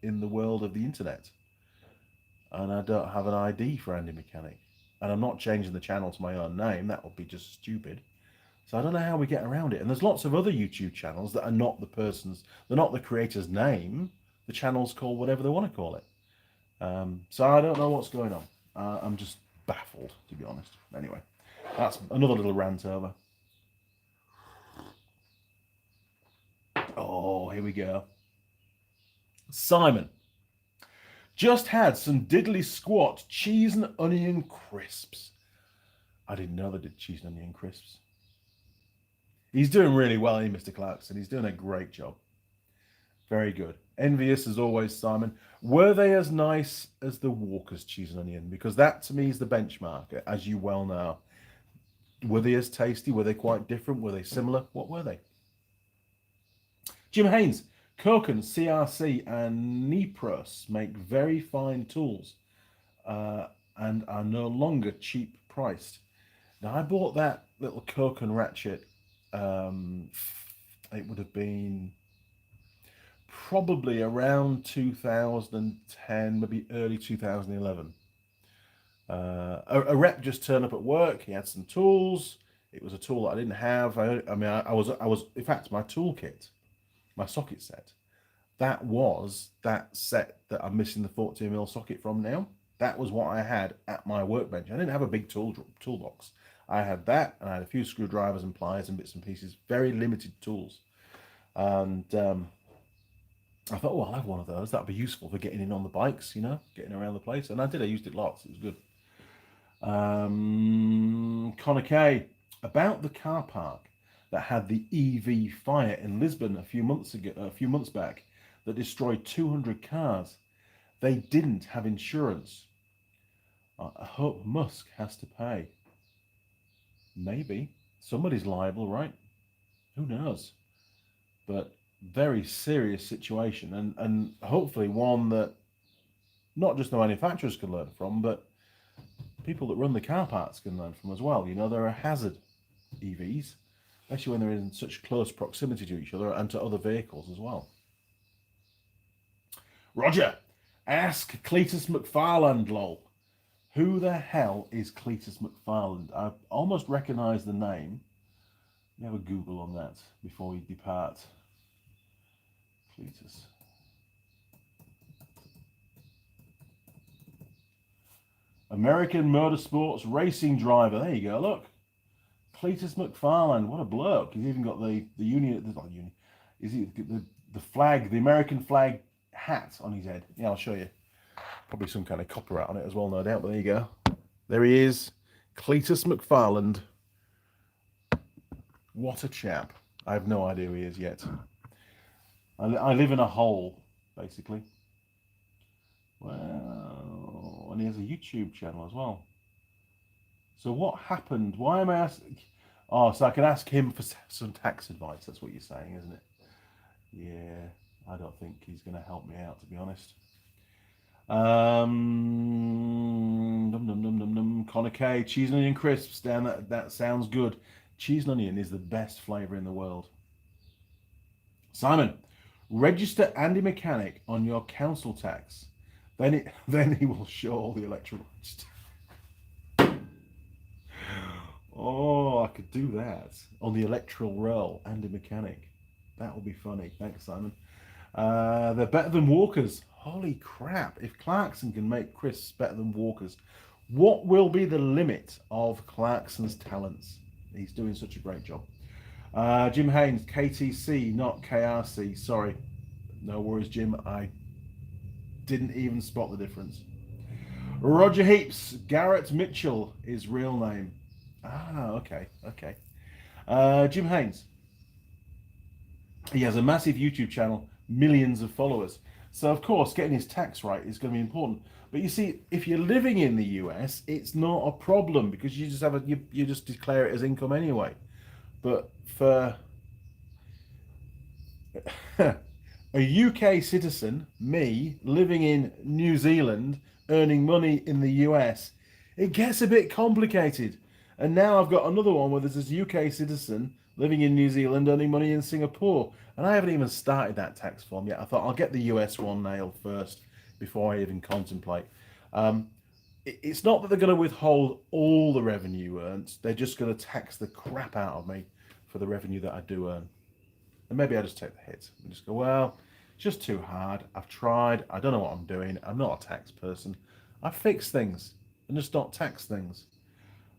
in the world of the internet and I don't have an ID for Andy Mechanic, and I'm not changing the channel to my own name. That would be just stupid. So I don't know how we get around it. And there's lots of other YouTube channels that are not the person's, they're not the creator's name. The channel's called whatever they want to call it. So I don't know what's going on. I'm just baffled, to be honest. Anyway, that's another little rant over. Oh, here we go. Simon. Just had some diddly squat cheese and onion crisps. I didn't know they did cheese and onion crisps. He's doing really well, Mr. Clarkson. He's doing a great job. Very good. Envious as always, Simon. Were they as nice as the Walker's cheese and onion? Because that to me is the benchmark, as you well know. Were they as tasty? Were they quite different? Were they similar? What were they? Jim Haynes. Koken, CRC, and Nipros make very fine tools and are no longer cheap priced. Now, I bought that little Koken ratchet. It would have been probably around 2010, maybe early 2011. A rep just turned up at work. He had some tools. It was a tool that I didn't have. I was in fact, my toolkit, my socket set, that was that set that I'm missing the 14mm socket from now. That was what I had at my workbench. I didn't have a big toolbox. I had that, and I had a few screwdrivers and pliers and bits and pieces, very limited tools. And I thought, oh, I'll have one of those. That'd be useful for getting in on the bikes, you know, getting around the place. And I did. I used it lots. It was good. Connor K, about the car park that had the EV fire in Lisbon a few months back that destroyed 200 cars. They didn't have insurance. I hope Musk has to pay. Maybe. Somebody's liable, right? Who knows? But very serious situation, and hopefully one that not just the manufacturers can learn from, but people that run the car parks can learn from as well. You know, they're a hazard, EVs, especially when they're in such close proximity to each other and to other vehicles as well. Roger, ask Cletus McFarland, lol. Who the hell is Cletus McFarland? I almost recognise the name. Let me have a Google on that before we depart. Cletus. American Motorsports racing driver. There you go, look. Cletus McFarland, what a bloke. He's even got the union. Is he the flag, the American flag hat on his head? Yeah, I'll show you. Probably some kind of copyright on it as well, no doubt, but there you go. There he is, Cletus McFarland. What a chap. I have no idea who he is yet. I live in a hole, basically. Well, and he has a YouTube channel as well. So what happened? Why am I asking? Oh, so I can ask him for some tax advice. That's what you're saying, isn't it? Yeah, I don't think he's going to help me out, to be honest. Num, num, num, num, num. Connor K, cheese and onion crisps. Damn, that sounds good. Cheese and onion is the best flavour in the world. Simon, register Andy Mechanic on your council tax. Then he will show all the electoral. Oh, I could do that on the electoral roll. Andy Mechanic. That will be funny. Thanks, Simon. They're better than Walkers. Holy crap! If Clarkson can make crisps better than Walkers, what will be the limit of Clarkson's talents? He's doing such a great job. Jim Haynes, KTC, not KRC. Sorry. No worries, Jim. I didn't even spot the difference. Roger Heaps, Garrett Mitchell is real name. Ah, okay. Jim Haynes. He has a massive YouTube channel, millions of followers. So, of course, getting his tax right is going to be important. But you see, if you're living in the US, it's not a problem because you just you just declare it as income anyway. But for a UK citizen, me, living in New Zealand, earning money in the US, it gets a bit complicated. And now I've got another one where there's this UK citizen living in New Zealand, earning money in Singapore. And I haven't even started that tax form yet. I thought I'll get the US one nailed first before I even contemplate. It's not that they're going to withhold all the revenue earned. They're just going to tax the crap out of me for the revenue that I do earn. And maybe I just take the hit and just go, well, it's just too hard. I've tried. I don't know what I'm doing. I'm not a tax person. I fix things and just not tax things.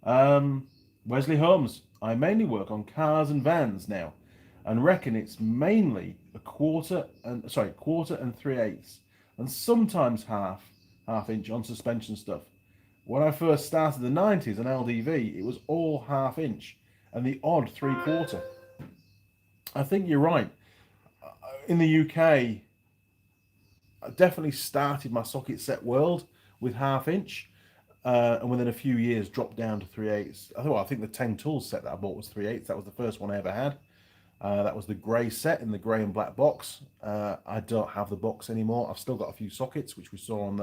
Wesley Holmes. I mainly work on cars and vans now, and reckon it's mainly a quarter and 3/8, and sometimes half inch on suspension stuff. When I first started the 90s on LDV, it was all half inch and the odd 3/4. I think you're right. In the UK, I definitely started my socket set world with half inch, and within a few years dropped down to 3/8. I think the Teng tools set that I bought was 3/8. That was the first one I ever had. That was the grey set in the grey and black box. I don't have the box anymore. I've still got a few sockets, which we saw on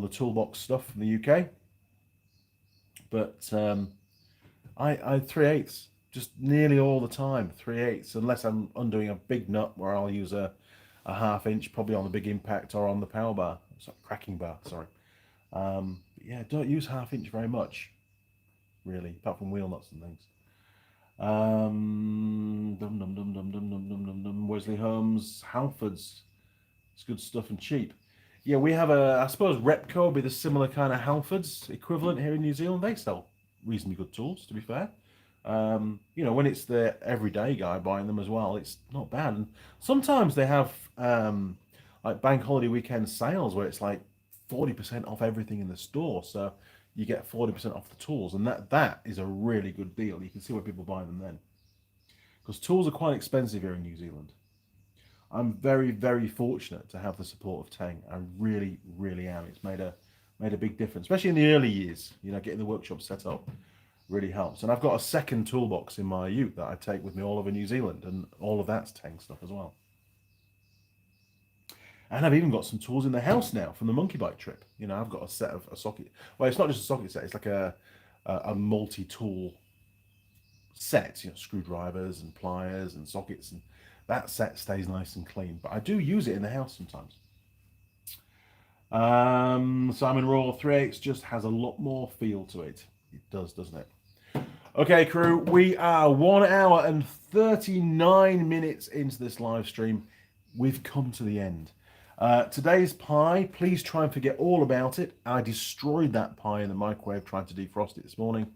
the toolbox stuff from the UK. But I 3/8 just nearly all the time, 3/8, unless I'm undoing a big nut where I'll use a half inch, probably on the big impact or on the power bar, cracking bar, sorry. Yeah, don't use half inch very much, really, apart from wheel nuts and things. Wesley Holmes, Halfords, it's good stuff and cheap. Yeah, we have I suppose Repco would be the similar kind of Halfords equivalent here in New Zealand. They sell reasonably good tools, to be fair. When it's the everyday guy buying them as well, it's not bad. And sometimes they have like bank holiday weekend sales where it's like 40% off everything in the store. So you get 40% off the tools, and that is a really good deal. You can see where people buy them then. Because tools are quite expensive here in New Zealand. I'm very, very fortunate to have the support of Teng. I really, really am. It's made a big difference, especially in the early years. Getting the workshop set up really helps. And I've got a second toolbox in my ute that I take with me all over New Zealand, and all of that's Teng stuff as well. And I've even got some tools in the house now from the monkey bike trip. I've got a set of a socket. Well, it's not just a socket set. It's like a multi-tool set. Screwdrivers and pliers and sockets, and that set stays nice and clean. But I do use it in the house sometimes. Simon Raw 3/8 just has a lot more feel to it. It does, doesn't it? Okay, crew, we are 1 hour and 39 minutes into this live stream. We've come to the end. Today's pie, please try and forget all about it. I destroyed that pie in the microwave trying to defrost it this morning.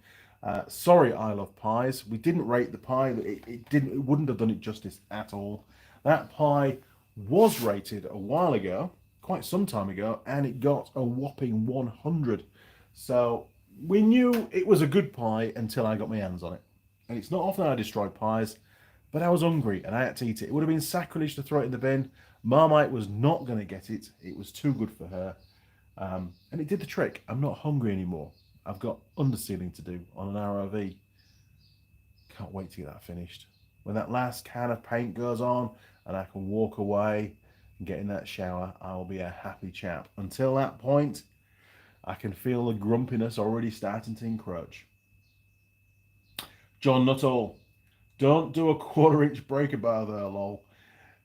Sorry, I love pies. We didn't rate the pie. It wouldn't have done it justice at all. That pie was rated a while ago, quite some time ago, and it got a whopping 100. So we knew it was a good pie until I got my hands on it. And it's not often I destroy pies, but I was hungry and I had to eat it. It would have been sacrilege to throw it in the bin. Marmite was not going to get it. It was too good for her. And it did the trick. I'm not hungry anymore. I've got undersealing to do on an ROV. Can't wait to get that finished. When that last can of paint goes on and I can walk away and get in that shower, I will be a happy chap. Until that point, I can feel the grumpiness already starting to encroach. John Nuttall, don't do a 1/4 inch breaker bar there, lol.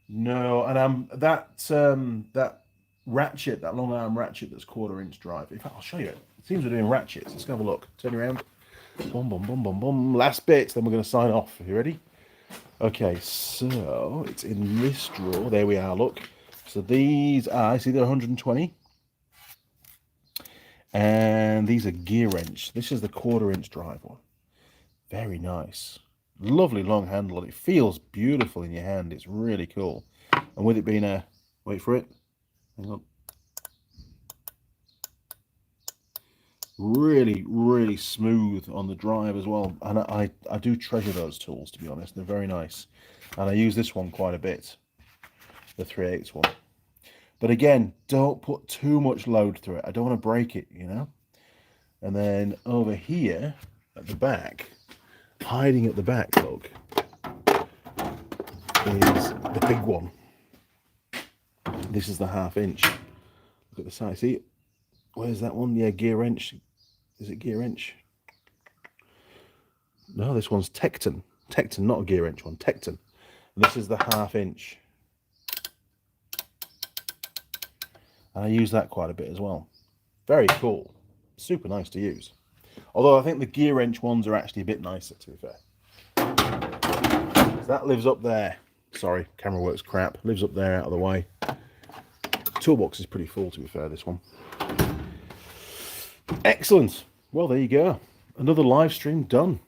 No, and that ratchet, that long arm ratchet that's 1/4 inch drive. In fact, I'll show you it. It seems we're doing ratchets. Let's go have a look. Turn around. Boom, boom, boom, boom, boom. Last bit, then we're going to sign off. Are you ready? Okay, so it's in this drawer. There we are, look. So these are, I see they're 120. And these are gear wrench. This is the 1/4 inch drive one. Very nice. Lovely long handle. It feels beautiful in your hand. It's really cool. And with it being a, wait for it. Hang on. Really, really smooth on the drive as well. And I do treasure those tools, to be honest. They're very nice. And I use this one quite a bit. The 3/8 one. But again, don't put too much load through it. I don't want to break it, you know. And then over here at the back, hiding at the back, look, is the big one. This is the 1/2 inch. Look at the size. See, where's that one? Yeah, gear wrench. Is it gear wrench? No, this one's Tecton. Tecton, not a gear wrench one. Tecton. And this is the 1/2 inch. And I use that quite a bit as well. Very cool. Super nice to use. Although I think the gear wrench ones are actually a bit nicer, to be fair. So that lives up there. Sorry, camera works crap. Lives up there out of the way. Toolbox is pretty full, to be fair, this one. Excellent. Well, there you go. Another live stream done.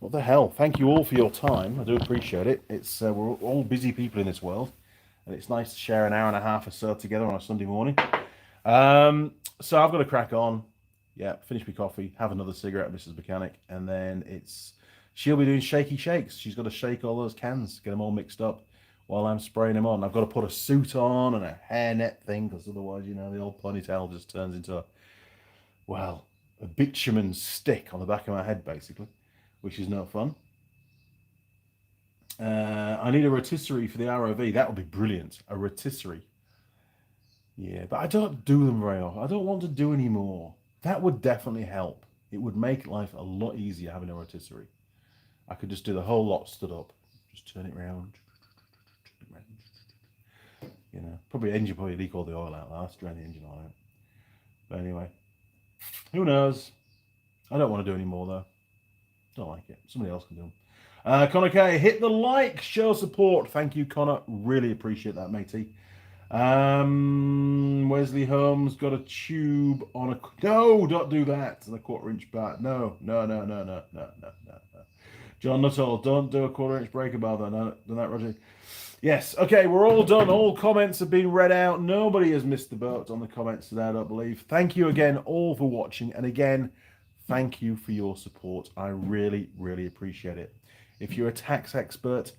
What the hell? Thank you all for your time. I do appreciate it. It's we're all busy people in this world, and it's nice to share an hour and a half or so together on a Sunday morning. So I've got to crack on. Yeah, finish my coffee, have another cigarette, Mrs. Mechanic, and then she'll be doing shaky shakes. She's got to shake all those cans, get them all mixed up while I'm spraying them on. I've got to put a suit on and a hairnet thing, because otherwise, you know, the old ponytail just turns into a bitumen stick on the back of my head, basically, which is no fun. I need a rotisserie for the ROV. That would be brilliant. A rotisserie. Yeah, but I don't do them very often. I don't want to do any more. That would definitely help. It would make life a lot easier having a rotisserie. I could just do the whole lot stood up. Just turn it round. You know, engine probably leak all the oil out last, drain the engine oil out. But anyway, who knows? I don't want to do any more though. Don't like it. Somebody else can do them. Connor K, hit the like, show support. Thank you, Connor. Really appreciate that, matey. Wesley Holmes got a tube on a... No, don't do that. And a 1/4 inch bar. No. John Nuttall, don't do a 1/4 inch breaker bar though. No, done that, Roger. Yes, okay, we're all done. All comments have been read out. Nobody has missed the boat on the comments today, I don't believe. Thank you again all for watching. And again, thank you for your support. I really, really appreciate it. If you're a tax expert,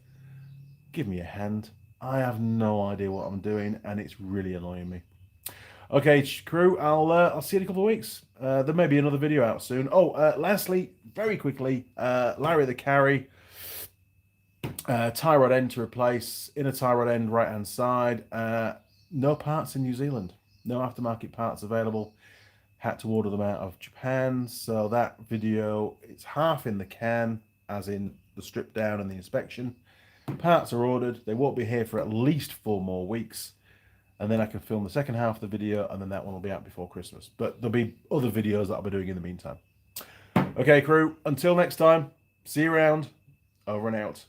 give me a hand. I have no idea what I'm doing, and it's really annoying me. Okay, crew, I'll see you in a couple of weeks. There may be another video out soon. Lastly, very quickly, Larry the Carry, tie rod end to replace, inner tie rod end right hand side. No parts in New Zealand, no aftermarket parts available. Had to order them out of Japan, so that video, it's half in the can, as in the strip down and the inspection. Parts are ordered. They won't be here for at least 4 more weeks, and then I can film the second half of the video, and then that one will be out before Christmas. But there'll be other videos that I'll be doing in the meantime. Okay, crew, until next time, see you around. Over and out.